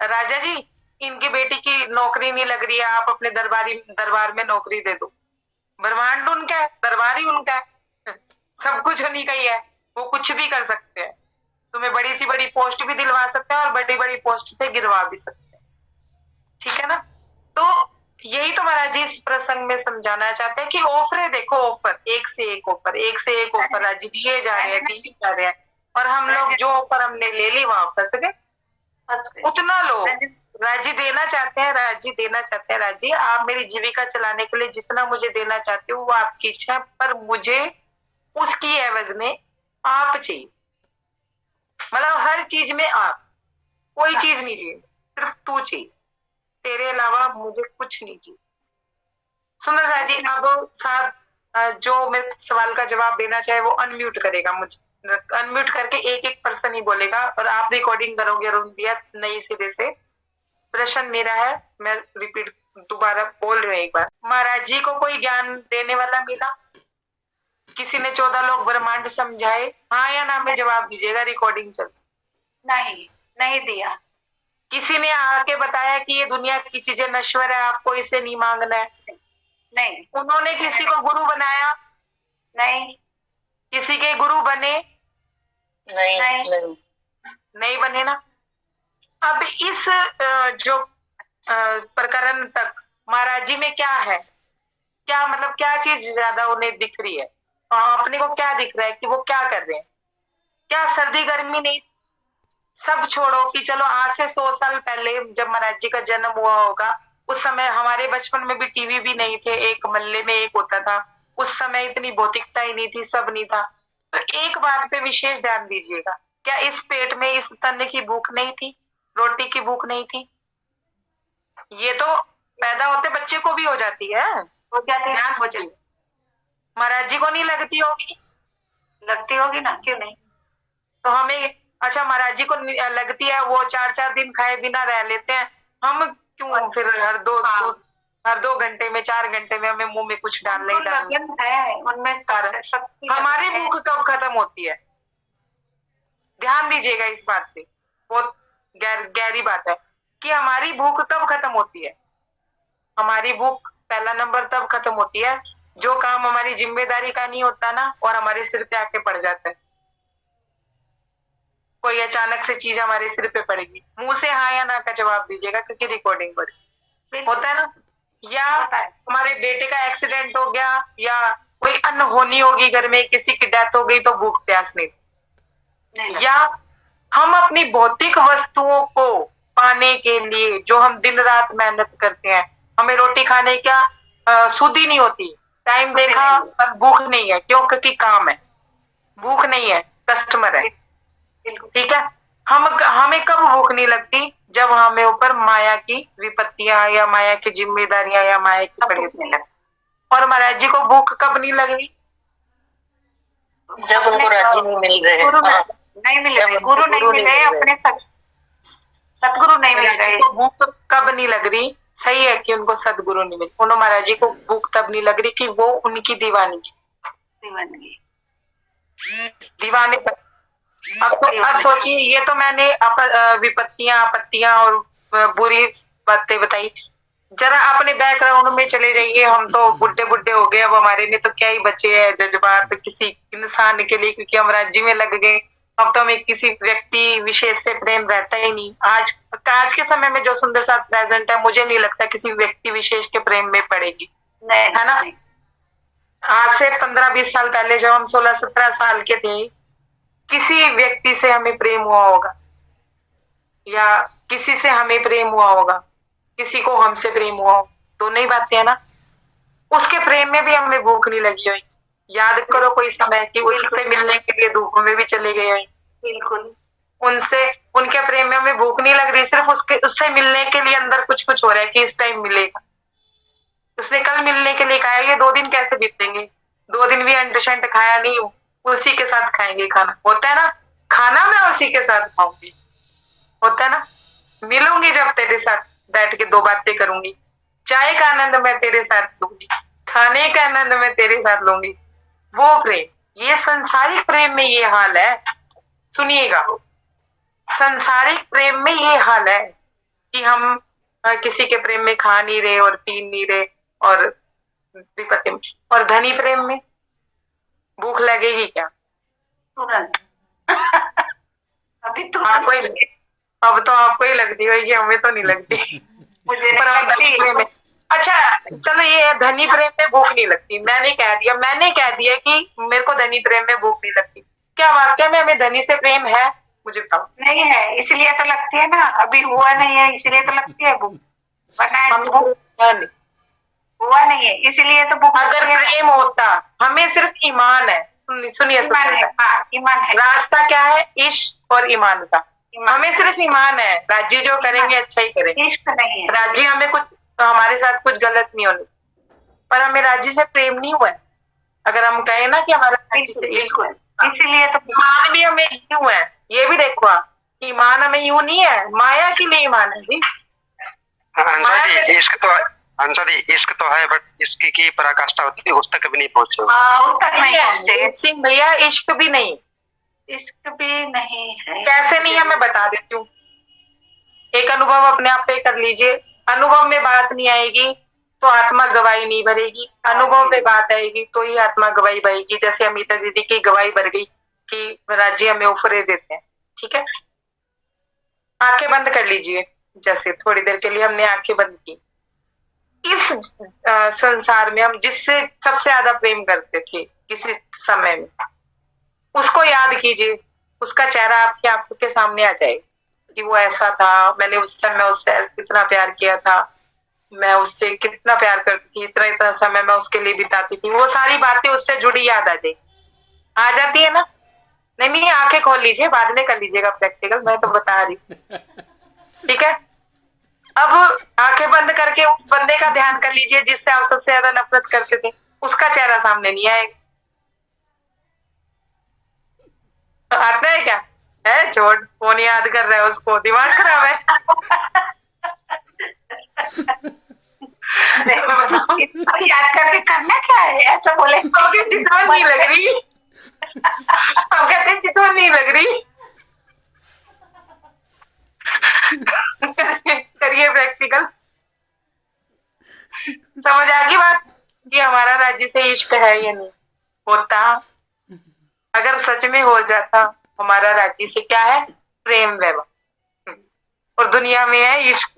राजा जी इनकी बेटी की नौकरी नहीं लग रही है, आप अपने दरबार में नौकरी दे दो। ब्रह्मांड उनका है, दरबार ही उनका है, सब कुछ उन्हीं का ही है, वो कुछ भी कर सकते हैं, तुम्हें बड़ी सी बड़ी पोस्ट भी दिलवा सकते हैं और बड़ी बड़ी पोस्ट से गिरवा भी सकते हैं, ठीक है ना। तो यही तो महाराज जी इस प्रसंग में समझाना चाहते हैं कि ऑफर देखो, ऑफर एक से एक ऑफर, एक से एक ऑफर आज दिए जा रहे हैं, और हम लोग जो ऑफर हमने ले ली वहां फंस गए। उतना लो, राज्य देना चाहते हैं, राज्य देना चाहते हैं, राज्य आप मेरी जीविका चलाने के लिए जितना मुझे देना चाहते हो वो आपकी इच्छा है, पर मुझे उसकी एवज में आप चाहिए, मतलब हर चीज में आप, कोई चीज नहीं चाहिए, सिर्फ तू चाहिए, तेरे अलावा मुझे कुछ नहीं चाहिए। सुंदर साहब जी, अब साहब जो मेरे सवाल का जवाब देना चाहे वो अनम्यूट करेगा, मुझे अनम्यूट करके एक एक पर्सन ही बोलेगा, और आप रिकॉर्डिंग करोगे अरुण भैया नई सिरे से। प्रश्न मेरा है, मैं रिपीट दोबारा बोल रही हूँ एक बार, महाराज जी को कोई ज्ञान देने वाला मिला, किसी ने 14 लोग ब्रह्मांड समझाए, हाँ या ना में जवाब दीजिएगा, रिकॉर्डिंग चल। नहीं दिया। किसी ने आके बताया कि ये दुनिया की चीजें नश्वर है, आपको इसे नहीं मांगना है, नहीं। उन्होंने किसी को गुरु बनाया, नहीं। किसी के गुरु बने, नहीं बने ना। अब इस जो प्रकरण तक महाराज जी में क्या है, क्या मतलब क्या चीज ज्यादा उन्हें दिख रही है, अपने को क्या दिख रहा है कि वो क्या कर रहे हैं, क्या सर्दी गर्मी नहीं, सब छोड़ो कि चलो आज से 100 साल पहले जब महाराज जी का जन्म हुआ होगा, उस समय हमारे बचपन में भी टीवी भी नहीं थे, एक मल्ले में एक होता था, उस समय इतनी भौतिकता ही नहीं थी, सब नहीं था। तो एक बात पे विशेष ध्यान दीजिएगा, क्या इस पेट में इस तन की भूख नहीं थी, रोटी की भूख नहीं थी? ये तो पैदा होते बच्चे को भी हो जाती है, वो क्या ध्यान हो जाए, महाराज जी को नहीं लगती होगी ना, क्यों नहीं? तो हमें अच्छा महाराज जी को लगती है, वो 4-4 दिन खाए बिना रह लेते हैं, हम क्यों फिर हर 2 घंटे में 4 घंटे में हमें मुंह में कुछ डालना ही डालना लगन है उनमें शक्ति हमारी है। भूख कब खत्म होती है? ध्यान दीजिएगा इस बात पे, बहुत गहरी बात है कि हमारी भूख कब खत्म होती है। हमारी भूख पहला नंबर तब खत्म होती है जो काम हमारी जिम्मेदारी का नहीं होता ना, और हमारे सिर पे आके पड़ जाता है। कोई अचानक से चीज हमारे सिर पे पड़ेगी, मुंह से हाँ या ना का जवाब दीजिएगा क्योंकि रिकॉर्डिंग हो रही होता है ना। या हमारे बेटे का एक्सीडेंट हो गया, या कोई अनहोनी होगी घर में, किसी की डेथ हो गई, तो भूख प्यास नहीं। या हम अपनी भौतिक वस्तुओं को पाने के लिए जो हम दिन रात मेहनत करते हैं, हमें रोटी खाने का सुध ही नहीं होती, टाइम देखा पर भूख नहीं है, क्यों? क्योंकि काम है, भूख नहीं है, कस्टमर है। ठीक है, हमें कब भूख नहीं लगती? जब हमें ऊपर माया की विपत्तियां या माया की जिम्मेदारियां या माया की पड़ी। और महाराज जी को भूख कब नहीं लग रही? जब उनको राज्य नहीं मिल रहे, नहीं मिल रहे, गुरु नहीं मिल रहे, अपने सतगुरु नहीं मिल रहे। को भूख कब नहीं लग रही? सही है कि उनको सदगुरु नहीं मिले, उन्होंने महाराज जी को भूख तब नहीं लग रही कि वो उनकी दीवानगी दीवाने पर। अब सोचिए, ये तो मैंने विपत्तियां, आपत्तियां और बुरी बातें बताई। जरा अपने बैकग्राउंड में चले जाइए। हम तो बुढ़े बुढ़े हो गए, अब हमारे में तो क्या ही बचे हैं जज्बात किसी इंसान के लिए, क्योंकि हम राज्य में लग गए। अब तो हमें किसी व्यक्ति विशेष से प्रेम रहता ही नहीं। आज के समय में जो सुंदर साथ प्रेजेंट है, मुझे नहीं लगता किसी व्यक्ति विशेष के प्रेम में पड़ेगी, है ना। आज से 15-20 साल पहले जब हम 16-17 साल के थे, किसी व्यक्ति से हमें प्रेम हुआ होगा, या किसी से हमें प्रेम हुआ होगा, किसी को हमसे प्रेम हुआ हो, दोनों ही बातें है ना। उसके प्रेम में भी हमें भूख नहीं लगी हुई। याद करो कोई समय कि उससे मिलने के लिए धूप में भी चले गए हुए। बिल्कुल, उनके प्रेम में हमें भूख नहीं लग रही, सिर्फ उससे मिलने के लिए अंदर कुछ हो रहा है कि इस टाइम मिलेगा। उसने कल मिलने के लिए कहा है, ये 2 दिन कैसे बीतेंगे? 2 दिन भी अंट शंट खाया नहीं हूँ, उसी के साथ खाएंगे खाना, होता है ना। खाना मैं उसी के साथ खाऊंगी, होता है ना। मिलूंगी जब तेरे साथ बैठ के 2 बातें करूंगी, चाय का आनंद मैं तेरे साथ लूंगी, खाने का आनंद मैं तेरे साथ लूंगी। वो प्रेम, ये संसारिक प्रेम में ये हाल है। सुनिएगा, संसारिक प्रेम में ये हाल है कि हम किसी के प्रेम में खा नहीं रहे और पी नहीं रहे, और विपत्ति में। और धनी प्रेम में भूख लगेगी क्या? तुरंत अभी तो आपको ही, अब तो आपको ही लगती होगी, हमें तो नहीं लगती। मुझे पर हम धनी प्रेम में, अच्छा चलो, ये धनी प्रेम में भूख नहीं लगती, मैंने कह दिया कि मेरे को धनी प्रेम में भूख नहीं लगती। क्या वाकई में हमें धनी से प्रेम है? मुझे बताओ। नहीं है, इसलिए तो लगती है ना। अभी हुआ नहीं है इसलिए तो लगती है भूख, वरना हुआ नहीं है इसलिए तो भूख। अगर प्रेम होता, हमें सिर्फ ईमान है। सुनिए, ईमान है। रास्ता क्या है? इश्क और ईमान का। हमें सिर्फ ईमान है, राज्य जो करेंगे अच्छा ही करेंगे। इश्क नहीं है, राज्य हमें कुछ, तो हमारे साथ कुछ गलत नहीं होने, पर हमें राज्य से प्रेम नहीं हुआ है। अगर हम कहें ना कि हमारा राज्य से इश्क है, इसीलिए तो ईमान भी हमें यूं है। ये भी देखो आप, ईमान हमें यूं नहीं है, माया के लिए ईमान है जी। अंशा दी, इश्क तो है, बट इश्क की पराकाष्ठा होती है, उस तक कभी नहीं पहुंचे। उस तक नहीं पहुंचे सिंह भैया, इश्क भी नहीं। इश्क भी नहीं है। कैसे नहीं है, मैं बता देती हूँ। एक अनुभव अपने आप पे कर लीजिए। अनुभव में बात नहीं आएगी तो आत्मा गवाही नहीं भरेगी, अनुभव में बात आएगी तो ही आत्मा गवाही भरेगी। जैसे अमिता दीदी की गवाही भर गई कि राज्य हमें ऑफरे देते हैं। ठीक है, आंखें बंद कर लीजिए। जैसे थोड़ी देर के लिए हमने आंखें बंद की, इस संसार में हम जिससे सबसे ज्यादा प्रेम करते थे किसी समय में, उसको याद कीजिए। उसका चेहरा आपकी आंखों के सामने आ जाएगा कि वो ऐसा था, मैंने उस समय उससे कितना प्यार किया था, मैं उससे कितना प्यार करती थी, इतना समय मैं उसके लिए बिताती थी। वो सारी बातें उससे जुड़ी याद आ जाती है ना। नहीं, आंखें खोल लीजिए, बाद में कर लीजिएगा प्रैक्टिकल, मैं तो बता रही। ठीक है, अब आंखें बंद करके उस बंदे का ध्यान कर लीजिए जिससे आप सबसे ज्यादा नफरत करते थे। उसका चेहरा सामने नहीं आएगा। आता है क्या? है छोड़, फोन याद कर रहा है, उसको दिमाग खराब है। याद करके करना क्या है, ऐसा बोले आपके चितवन नहीं लग रही, हम कहते हैं चितवन नहीं लग रही। करिए प्रैक्टिकल। समझ आ गई बात कि हमारा राज्य से इश्क है या नहीं होता? अगर सच में हो जाता हमारा राज्य से क्या है? प्रेम वैवाह। और दुनिया में है इश्क,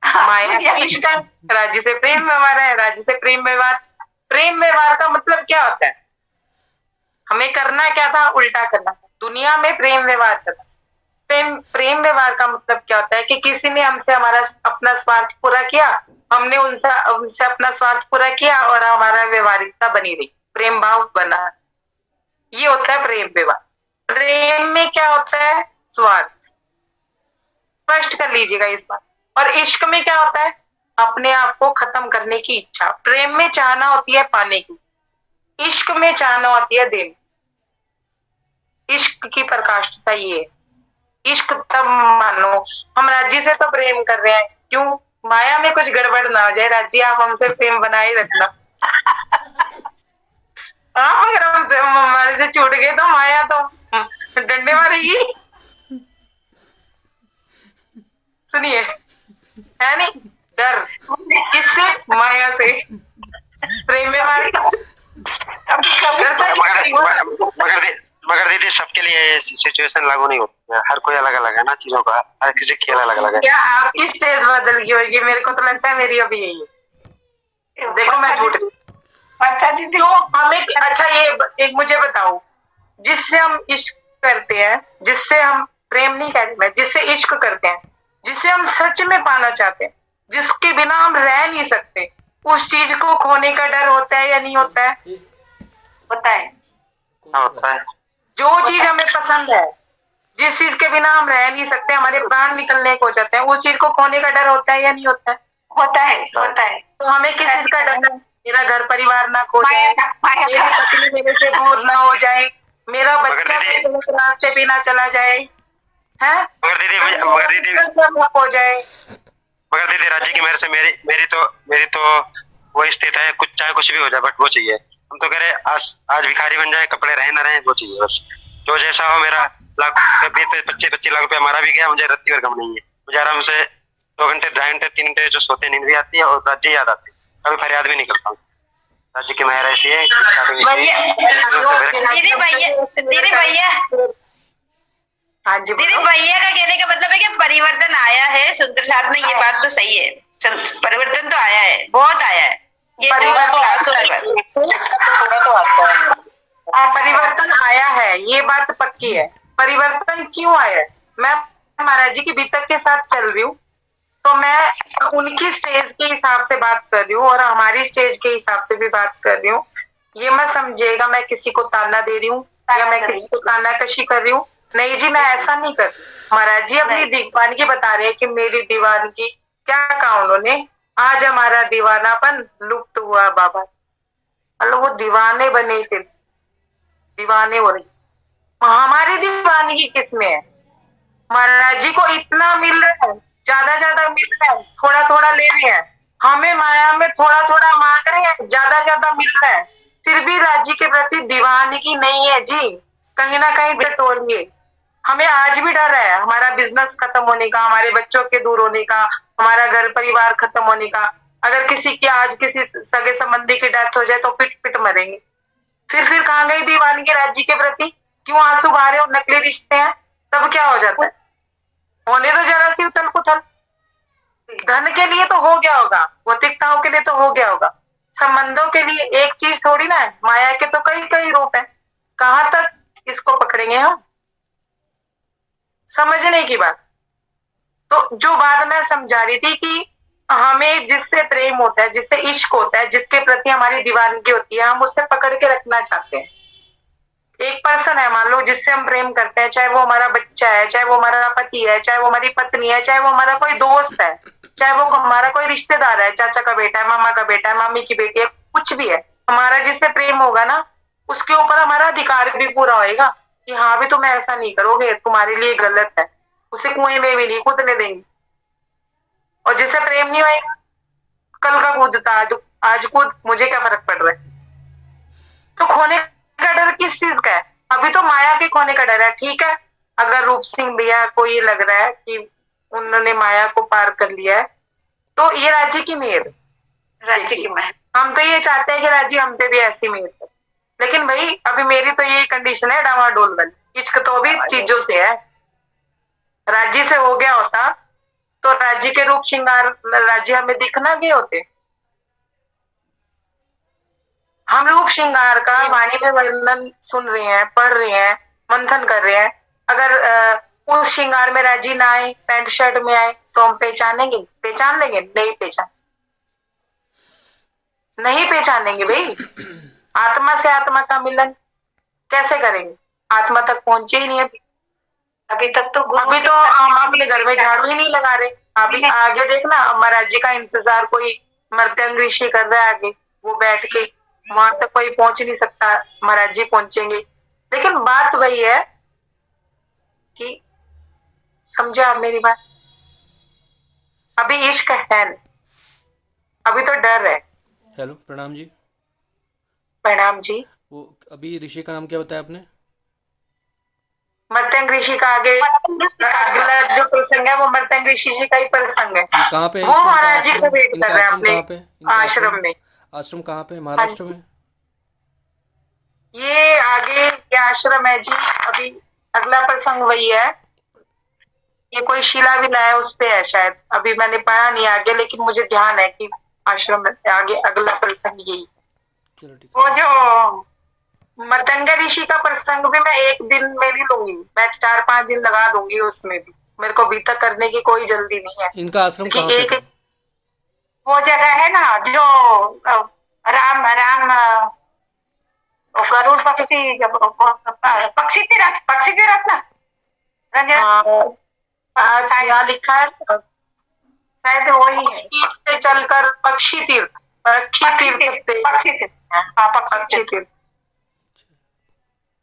माया है इश्क है, राज्य से प्रेम व्यवहार है, राज्य से प्रेम व्यवहार। प्रेम व्यवहार का मतलब क्या होता है? हमें करना क्या था? उल्टा करना था। दुनिया में प्रेम व्यवहार करना। प्रेम व्यवहार का मतलब क्या होता है कि किसी ने हमसे हमारा अपना स्वार्थ पूरा किया, हमने उनसे अपना स्वार्थ पूरा किया और हमारा व्यवहारिकता बनी रही, प्रेम भाव बना। ये होता है प्रेम व्यवहार। प्रेम में क्या होता है? स्वार्थ। स्पष्ट कर लीजिएगा इस बात। और इश्क में क्या होता है? अपने आप को खत्म करने की इच्छा। प्रेम में चाहना होती है पाने की, इश्क में चाहना होती है देने। इश्क की प्रकाष्ठता ये है। इश्क तब मानो हम राज्य से तो प्रेम कर रहे हैं, क्यों? माया में कुछ गड़बड़ ना हो जाए। राज्य आप हमसे प्रेम बनाए रखना। आप अगर हमसे हमारे से छूट गए तो माया तो डंडे मारेगी। सुनिए, है नहीं डर किससे? माया से। प्रेम में माया मगर दीदी सबके लिए सिचुएशन लागू नहीं होती है, हर कोई अलग अलग है ना चीजों का, हर किसी खेल अलग अलग है। क्या आपकी स्टेज बदल गई होगी? मेरे को तो लगता है मेरी अभी यही है। देखो मैं झूठ अच्छा दीदी, तो हमें अच्छा ये एक मुझे बताओ, जिससे हम इश्क करते हैं, जिससे हम प्रेम नहीं करते, मैं जिससे इश्क करते हैं, जिसे हम सच में पाना चाहते हैं, जिसके बिना हम रह नहीं सकते, उस चीज को खोने का डर होता है या नहीं होता है? होता है। होता है। जो चीज हमें पसंद है, जिस चीज के बिना हम रह नहीं सकते, हमारे प्राण निकलने को जाते हैं, उस चीज को खोने का डर होता है या नहीं होता है? होता है, होता है। तो हमें किस चीज का डर है? मेरा घर परिवार ना खो जाए, माया मेरी पत्नी मेरे से दूर ना हो जाए, मेरा बच्चा मेरे गलत रास्ते पे ना चला जाए, है मगर दीदी हो जाए। मगर दीदी राज्य की मेरे से मेरी तो वो स्थिति है, कुछ चाहे कुछ भी हो जाए बट वो चाहिए। हम तो कह रहे आज भिखारी बन जाए, कपड़े रहे ना रहे, वो चाहिए बस। जो जैसा हो, मेरा 20-25 लाख रुपया हमारा भी गया, मुझे रत्ती और गम नहीं है। मुझे आराम से 2 घंटे 2.5 घंटे 3 घंटे जो सोते नींद भी आती है और राज्य याद आती है, कभी फरियाद भी नहीं करता हूँ। राज्य की मेहर ऐसी है। दीदी भैया हाँ जी दीदी भैया का कहने का मतलब है कि परिवर्तन आया है सुंदर साथ में। ये बात तो सही है, परिवर्तन तो आया है, बहुत आया है। ये जो क्लासों परिवर्तन आया है, ये बात पक्की है। परिवर्तन क्यों आया है? मैं महाराज जी की बीतक के साथ चल रही हूँ, तो मैं उनकी स्टेज के हिसाब से बात कर रही हूँ और हमारी स्टेज के हिसाब से भी बात कर रही हूँ। ये मत समझिएगा मैं किसी को ताना दे रही हूँ या मैं किसी को ताना कशी कर रही हूँ। नहीं जी, मैं ऐसा नहीं कर रही। महाराज जी अपनी दीवानगी बता रहे हैं कि मेरी दीवानगी क्या कहा उन्होंने, आज हमारा दीवानापन लुप्त हुआ बाबा। मतलब वो दीवाने बने, फिर दीवाने हो रही। हमारी दीवानगी किसमें है? महाराज जी को इतना मिल रहा है, ज्यादा मिल रहा है, थोड़ा थोड़ा ले रहे हैं। हमें माया में थोड़ा थोड़ा मांग रहे हैं, ज्यादा मिल रहा है, फिर भी राज्य के प्रति दीवानगी नहीं है जी। कहीं ना कहीं टटोलिए। हमें आज भी डर है हमारा बिजनेस खत्म होने का, हमारे बच्चों के दूर होने का, हमारा घर परिवार खत्म होने का। अगर किसी की आज किसी सगे संबंधी की डेथ हो जाए तो पिट मरेंगे। फिर कहाँ गई दीवानगी राज्य के प्रति? क्यों आंसू बहा रहे हो? नकली रिश्ते हैं, तब क्या हो जाता है? होने तो जरा सी उथल पुथल। धन के लिए तो हो गया होगा, भौतिकताओं के लिए तो हो गया होगा, संबंधों के लिए एक चीज थोड़ी ना है। माया के तो कई रूप है। कहाँ तक इसको पकड़ेंगे हम? समझने की बात। तो जो बात मैं समझा रही थी कि हमें जिससे प्रेम होता है, जिससे इश्क होता है, जिसके प्रति हमारी दीवानगी होती है, हम उससे पकड़ के रखना चाहते हैं। एक पर्सन है मान लो जिससे हम प्रेम करते हैं, चाहे वो हमारा बच्चा है, चाहे वो हमारा पति है, चाहे वो हमारी पत्नी है, चाहे वो हमारा कोई दोस्त है, चाहे वो हमारा कोई रिश्तेदार है, चाचा का बेटा है, मामा का बेटा है, मामी की बेटी है, कुछ भी है। हमारा जिससे प्रेम होगा ना, उसके ऊपर हमारा अधिकार भी पूरा होएगा कि हाँ भी तुम ऐसा नहीं करोगे, तुम्हारे लिए गलत है। उसे कुएं में भी नहीं कूदने देंगे। और जिस जिससे प्रेम नहीं होएगा कल का कूदता आज कूद, मुझे क्या फर्क पड़ रहा है। तो खोने का डर किस चीज का है? अभी तो माया के खोने का डर है। ठीक है, अगर रूप सिंह भैया को ये लग रहा है कि उन्होंने माया को पार कर लिया है तो ये राज्य की मेहर, राज्य की महल। हम तो ये चाहते हैं कि राज्य हम पे भी ऐसी मेहर करे। लेकिन भाई अभी मेरी तो ये कंडीशन है डावाडोल वाली। इश्क तो अभी चीजों से है। राज्य से हो गया होता तो राज्य के रूप श्रृंगार राज्य हमें दिखना गए होते। हम रूप श्रृंगार का वाणी में वर्णन सुन रहे हैं, पढ़ रहे हैं, मंथन कर रहे हैं। अगर उस श्रृंगार में राज्य ना आए, पैंट शर्ट में आए तो हम पहचानेंगे? पहचान लेंगे? नहीं पहचानेंगे भाई। आत्मा से आत्मा का मिलन कैसे करेंगे? आत्मा तक पहुंचे ही नहीं अभी तक तो हम अपने घर में झाड़ू ही नहीं लगा रहे। अभी आगे देखना, महाराज जी का इंतजार कोई मर्त्यंग ऋषि कर रहा है आगे, वो बैठ के, वहां तक कोई पहुंच नहीं सकता, महाराज जी पहुंचेंगे। लेकिन बात वही है कि समझे आप मेरी बात? अभी इश्क है नहीं, अभी तो डर है। हेलो, प्रणाम जी। प्रणाम जी। वो अभी ऋषि का नाम क्या बताया आपने? मर्त्यंग ऋषि का आगे अगला जो प्रसंग है वो मर्त्यंग ऋषि जी का ही प्रसंग है। कहाँ पे है? वो महाराज जी को वेट इनका कर रहे हैं आश्रम कहाँ पे? अपने इनका आश्रम में। आश्रम कहाँ पे? महाराष्ट्र में? ये आगे ये आश्रम है जी। अभी अगला प्रसंग वही है। ये कोई शिला विला है, उस पे है शायद। अभी मैंने पढ़ा नहीं आगे, लेकिन मुझे ध्यान है कि आश्रम में आगे अगला प्रसंग यही। चलो ठीक वो जो मर्त्यंग ऋषि का प्रसंग भी मैं एक दिन में नहीं लूंगी, मैं 4-5 दिन लगा दूंगी उसमें भी। मेरे को अभी तक करने की कोई जल्दी नहीं है। इनका आश्रम कहाँ पे था? वो जगह है ना जो राम गरुड़ पक्षी पक्षी तीरथ ना रंजन, यहाँ लिखा है शायद वही है। तीर्थ से चलकर पक्षी तीर्थ पक्षी तीर्थ। हाँ, पक्षी तीर्थ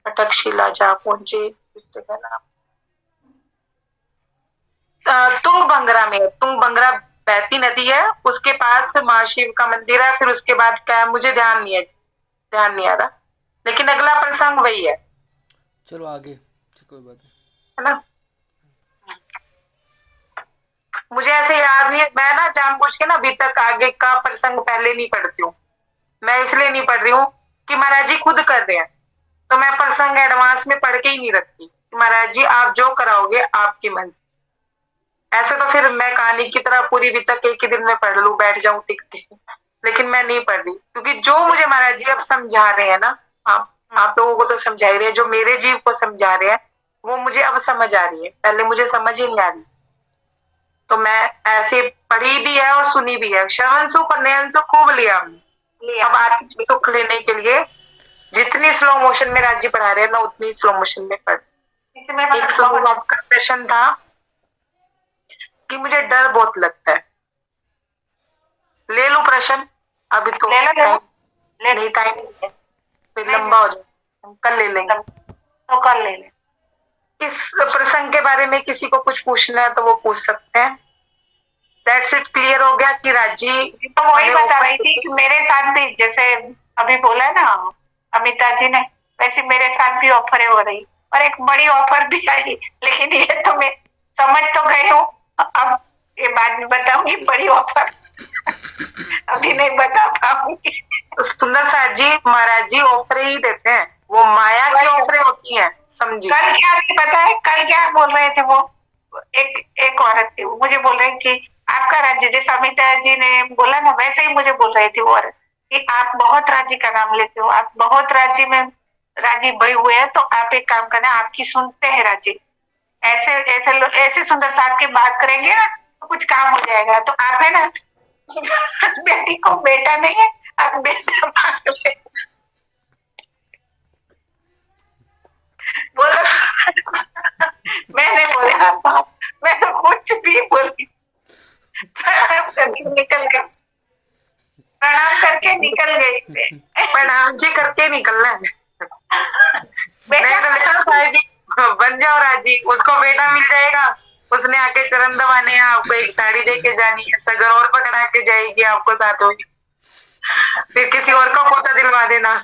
तक्षशिला जा पहुंचे। इस जगह नाम तुंगभंगरा में, तुंगभंगरा बहती नदी है, उसके पास महाशिव का मंदिर है। फिर उसके बाद क्या है मुझे ध्यान नहीं आ रहा, लेकिन अगला प्रसंग वही है। चलो आगे, कोई बात नहीं, है ना। मुझे ऐसे याद नहीं है, मैं ना जानबूझ के ना अभी तक आगे का प्रसंग पहले नहीं पढ़ती हूँ। मैं इसलिए नहीं पढ़ रही हूँ कि महाराज जी खुद कर रहे हैं, तो मैं प्रसंग एडवांस में पढ़ के ही नहीं रखती। महाराज जी आप जो कराओगे आपकी मर्जी। ऐसे तो फिर मैं कहानी की तरह पूरी भी तक एक ही दिन में पढ़ लूं, बैठ जाऊं टिक के, लेकिन मैं नहीं पढ़ रही, क्योंकि जो मुझे महाराज जी अब समझा रहे हैं ना, आप लोगों को तो समझा ही रहे हैं, जो मेरे जीव को समझा रहे हैं वो मुझे अब समझ आ रही है, पहले मुझे समझ ही नहीं आ रही। तो मैं ऐसे पढ़ी भी है और सुनी भी है। श्रवण सुख और नयन सुख खूब लिया हमने। अब आत्मिक सुख लेने के लिए जितनी स्लो मोशन में राज्य पढ़ा रहे हैं मैं उतनी स्लो मोशन में पढ़। एक सुबह आपका प्रश्न था कि मुझे डर बहुत लगता है। ले लूं प्रश्न? अभी तो नहीं, टाइम फिर लंबा हो जाए, हम कल ले लेंगे। तो कल ले लें। इस प्रसंग के बारे में किसी को कुछ पूछना है तो वो पूछ सकते हैं। दैट्स इट, क्लियर हो गया कि राज्य तो वही बता रही थी कि मेरे साथ भी जैसे अभी बोला ना अमिता जी ने, वैसे मेरे साथ भी ऑफर हो रही और एक बड़ी ऑफर भी आई, लेकिन ये तो मैं समझ तो गई हूँ, अब ये बाद में बताऊंगी बड़ी ऑफर अभी नहीं बता पाऊंगी। सुंदर साथ जी महाराज जी ऑफर ही देते हैं, वो माया की ऑफरें होती हैं, समझी। कल क्या पता है, कल क्या बोल रहे थे वो, एक औरत थी, वो मुझे बोल रही कि आपका राज्य, जैसे अमिता जी ने बोला ना वैसे ही मुझे बोल रही थी वो औरत कि आप बहुत राज्य का नाम लेते हो, आप बहुत राज्य में राज्य बहे हुए हैं, तो आप एक काम करना, आपकी सुनते हैं राज्य, ऐसे सुंदर साथ की बात करेंगे ना तो कुछ काम हो जाएगा। तो आप है ना बेटी को बेटा नहीं है, आप बेटा मांग ले। बोलो मैंने बोला मैं तो कुछ भी बोली, प्रणाम करके निकल गई, प्रणाम करके निकल गई थे। प्रणाम जी करके निकलना है। बेटा बन जाओ राजी, उसको बेटा मिल जाएगा, उसने आके चरण दबाने हैं, आपको एक साड़ी दे के जानी है, सगर और पकड़ा के जाएगी आपको साथ में, फिर किसी और का पोता दिलवा देना।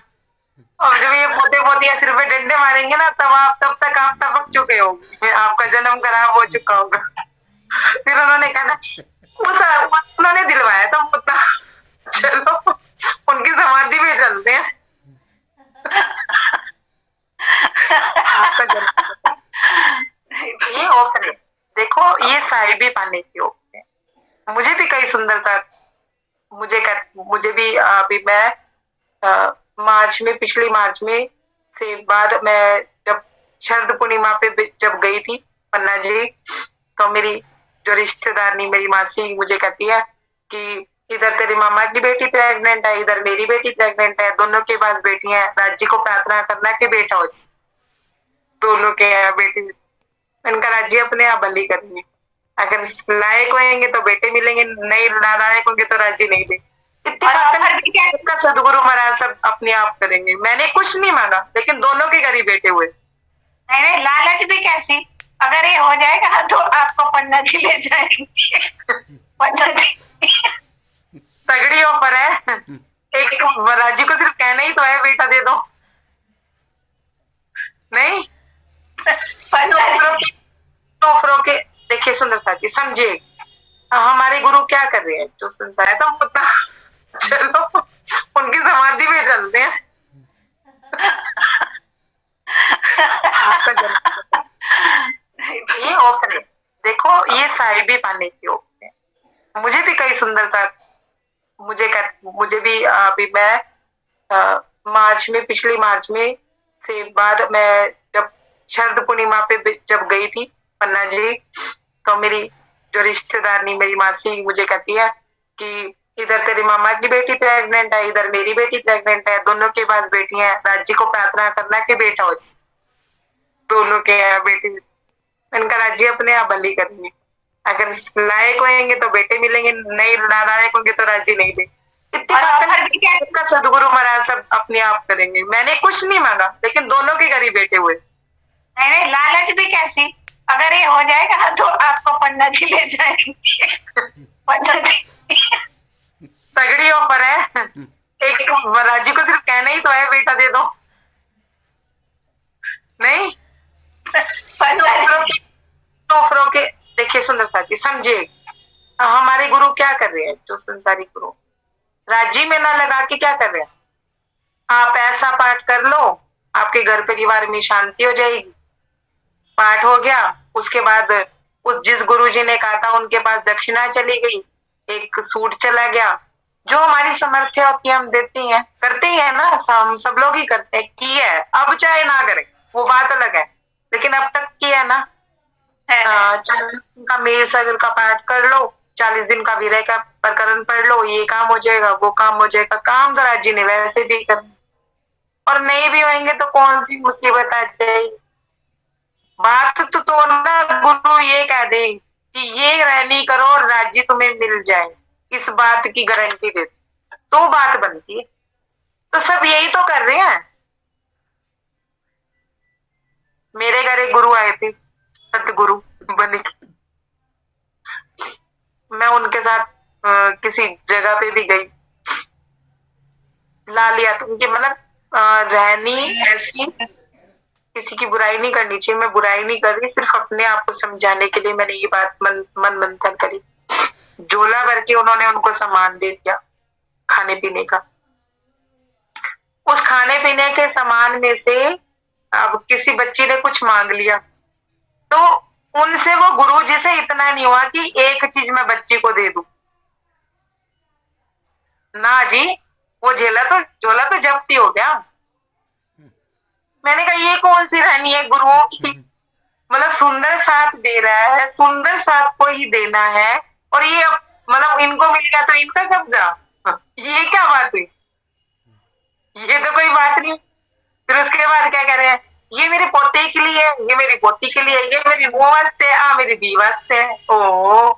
और जब ये पोते पोतियां सिर पे डंडे मारेंगे ना, तब तक आप टपक चुके होंगे, आपका जन्म खराब हो चुका होगा। फिर उन्होंने कहा ना उन्होंने दिलवाया था पोता, चलो उनकी समाधि पे चलते हैं। आपका जन्म ये ऑफर है, देखो ये साहिबी पाने की ऑफर है। मुझे भी कई सुंदरता, मुझे भी अभी मैं पिछली मार्च में से बाद मैं जब शरद पूर्णिमा पे जब गई थी पन्ना जी, तो मेरी जो रिश्तेदारनी मेरी मासी मुझे कहती है कि इधर तेरी मामा की बेटी प्रेग्नेंट है, इधर मेरी बेटी प्रेग्नेंट है, दोनों के पास बेटी है, राज्य को प्रार्थना करना कि बेटा हो जाए, दोनों के यहाँ बेटी। इनका राज्य अपने आप बली करेंगे, अगर लायक होंगे तो बेटे मिलेंगे, नहीं लायक होंगे तो राज्य नहीं देंगे। इतना सदगुरु महाराज सब अपने आप करेंगे, मैंने कुछ नहीं मांगा, लेकिन दोनों के घर ही बेटे हुए। नहीं लालच भी कैसी, अगर ये हो जाएगा तो आपको पन्ना जी ले जाएंगे। पन्ना जी तगड़ी ऑफर है, एक राज्य को सिर्फ कहना ही तो है बेटा दे दो, नहीं ऑफरों के। देखिए सुंदर साथी समझिए हमारे गुरु क्या कर रहे हैं, जो संसार है तो पता, चलो उनकी समाधि पे चलते हैं। आपका जन्म ये ऑफर है, देखो ये साहिबी पाने की ऑफर है। मुझे भी कई सुंदरता, मुझे भी अभी मैं पिछली मार्च में से बाद मैं जब शरद पूर्णिमा पे जब गई थी पन्ना जी, तो मेरी जो रिश्तेदारनी मेरी मासी मुझे कहती है कि इधर तेरी मामा की बेटी प्रेग्नेंट है, इधर मेरी बेटी प्रेग्नेंट है, दोनों के पास बेटी है, राज्य को प्रार्थना करना कि बेटा हो जाए, दोनों के यहाँ बेटी। इनका राज्य अपने आप बली करेंगे, अगर लायक होंगे तो बेटे मिलेंगे, नहीं लायक होंगे तो राज्य नहीं देंगे। इतना सदगुरु महाराज सब अपने आप करेंगे, मैंने कुछ नहीं मांगा, लेकिन दोनों के घर ही बेटे हुए। नहीं लालच भी कैसी, अगर ये हो जाएगा तो आपको पन्ना जी ले जाएंगे। पन्ना जी तगड़ी ऑफर है, एक राज्य को सिर्फ कहना ही तो है बेटा दे दो, नहीं ऑफरों के। देखिए सुंदर साथी समझिए हमारे गुरु क्या कर रहे हैं, जो संसारी गुरु राज्य में ना लगा के क्या कर रहे हैं, आप ऐसा पाठ कर लो आपके घर परिवार में शांति हो जाएगी। पाठ हो गया, उसके बाद जिस गुरुजी ने कहा था उनके पास दक्षिणा चली गई, एक सूट चला गया। जो हमारी समर्थ्य होती है हम देते हैं, करते ही है ना, हम सब लोग ही करते हैं, की है, अब चाहे ना करें वो बात अलग है, लेकिन अब तक की है ना। 40 दिन का मेल सागर का पाठ कर लो, 40 दिन का विरह का प्रकरण पढ़ लो, ये काम हो जाएगा वो काम हो जाएगा। काम तो राज्य ने वैसे भी करना, और नहीं भी होंगे तो कौन सी मुसीबत आ जाएगी। बात तो ना गुरु ये कह दे कि ये रहनी करो और राज्य तुम्हें मिल जाए, इस बात की गारंटी दे तो बात बनती है। तो सब यही तो कर रहे हैं। मेरे घर एक गुरु आए थे, सतगुरु बने, मैं उनके साथ किसी जगह पे भी गई, ला लिया तो उनकी मतलब रहनी ऐसी, किसी की बुराई नहीं करनी चाहिए, मैं बुराई नहीं कर रही, सिर्फ अपने आप को समझाने के लिए मैंने ये बात मन मंथन करी। झोला भर के उन्होंने उनको सामान दे दिया खाने पीने का, उस खाने पीने के सामान में से अब किसी बच्ची ने कुछ मांग लिया, तो उनसे वो गुरु जी से इतना नहीं हुआ कि एक चीज मैं बच्ची को दे दूं ना जी, वो झोला तो जब्ती हो गया। मैंने कहा ये कौन सी रहनी है गुरुओं की, मतलब सुंदर साथ दे रहा है, सुंदर साथ को ही देना है, और ये मतलब इनको मिल गया तो इनका कब्जा, ये क्या बात हुई, ये तो कोई बात नहीं। फिर उसके बाद क्या कह रहे हैं, ये मेरे पोते के लिए, ये मेरी पोती के लिए, ये मेरी वो वास्ते है, मेरी दी वास्ते है। ओ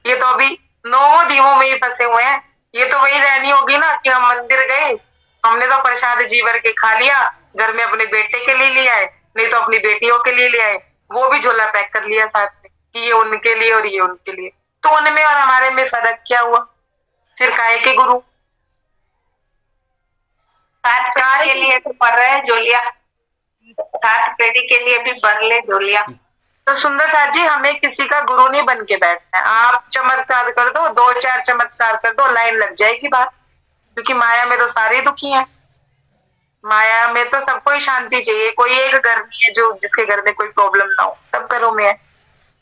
ये तो अभी 9 दीवों में ही फंसे हुए हैं। ये तो वही रहनी होगी ना कि हम मंदिर गए, हमने तो प्रसाद जी भर के खा लिया, घर में अपने बेटे के लिए ले आए, नहीं तो अपनी बेटियों के लिए ले आए, वो भी झोला पैक कर लिया साथ में, कि ये उनके लिए और ये उनके लिए, तो उनमें और हमारे में फर्क क्या हुआ? फिर काहे के गुरु? सात पेड़ी के लिए तो पढ़ रहे हैं जोलिया, सात पेड़ी के लिए भी भर ले जोलिया। तो सुंदर साथ जी, हमें किसी का गुरु नहीं बन के बैठना है। आप चमत्कार कर दो, 2-4 चमत्कार कर दो, लाइन लग जाएगी बात। क्योंकि माया में तो सारे दुखी हैं, माया में तो सबको ही शांति चाहिए। कोई एक घर नहीं है जो जिसके घर में कोई प्रॉब्लम ना हो, सब घरों में है।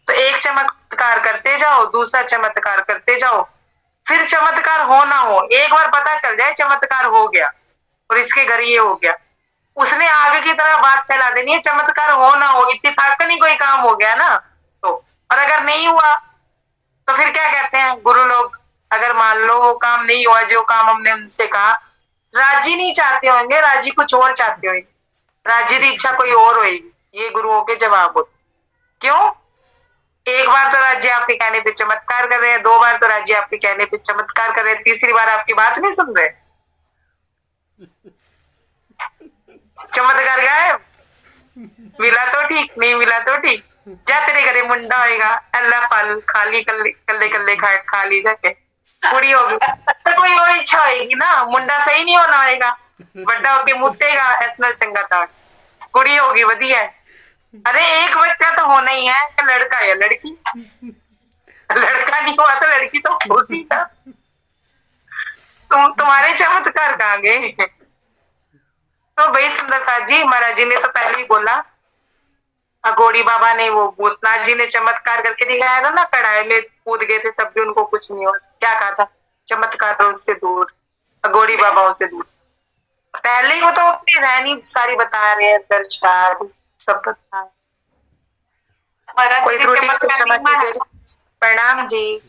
तो एक चमत्कार करते जाओ, दूसरा चमत्कार करते जाओ, फिर चमत्कार हो ना हो, एक बार पता चल जाए चमत्कार हो गया और इसके घर ये हो गया, उसने आगे की तरह बात फैला देनी है। चमत्कार हो ना हो, इत्तेफाक नहीं कोई काम हो गया ना तो। और अगर नहीं हुआ तो फिर क्या कहते हैं गुरु लोग? अगर मान लो वो काम नहीं हुआ जो काम हमने उनसे कहा, राजी नहीं चाहते होंगे, राजी कुछ और चाहते होंगे, राजी की इच्छा कोई और होगी। ये गुरुओं के जवाब होते। क्यों? एक बार तो राज्य आपके कहने पे चमत्कार कर रहे हैं, 2 बार तो राज्य आपके कहने पे चमत्कार कर रहे हैं, तीसरी बार आपकी बात नहीं सुन रहे। चमत्कार गायब, मिला तो ठीक, नहीं मिला तो ठीक। जा तेरे घरे मुंडा होएगा, अल्लाह फल खाली कल्ले कल्ले खा ली जाके पूरी होगी। तो कोई और इच्छा होगी ना, मुंडा सही नहीं होना होएगा, बड़ा होके मुतेगा, ऐसा चंगा था, कुड़ी होगी वधिया है। अरे एक बच्चा तो होना ही है, लड़का या लड़की, लड़का नहीं हुआ तो लड़की तो होती था। तुम्हारे चमत्कार कहाँ गए? तो भाई सुंदर साथ जी, महाराज जी ने तो पहले ही बोला, अघोड़ी बाबा ने, वो भूतनाथ जी ने चमत्कार करके दिखाया था ना, कढ़ाई में कूद गए थे तब भी उनको कुछ नहीं हुआ। क्या कहा था? चमत्कारों से दूर, अघोड़ी बाबाओं से दूर। पहले ही वो तो अपनी रहनी सारी बता रहे हैं, दर्शन सब बता रहे। कोई त्रुटि क्षमा कीजिए। प्रणाम जी।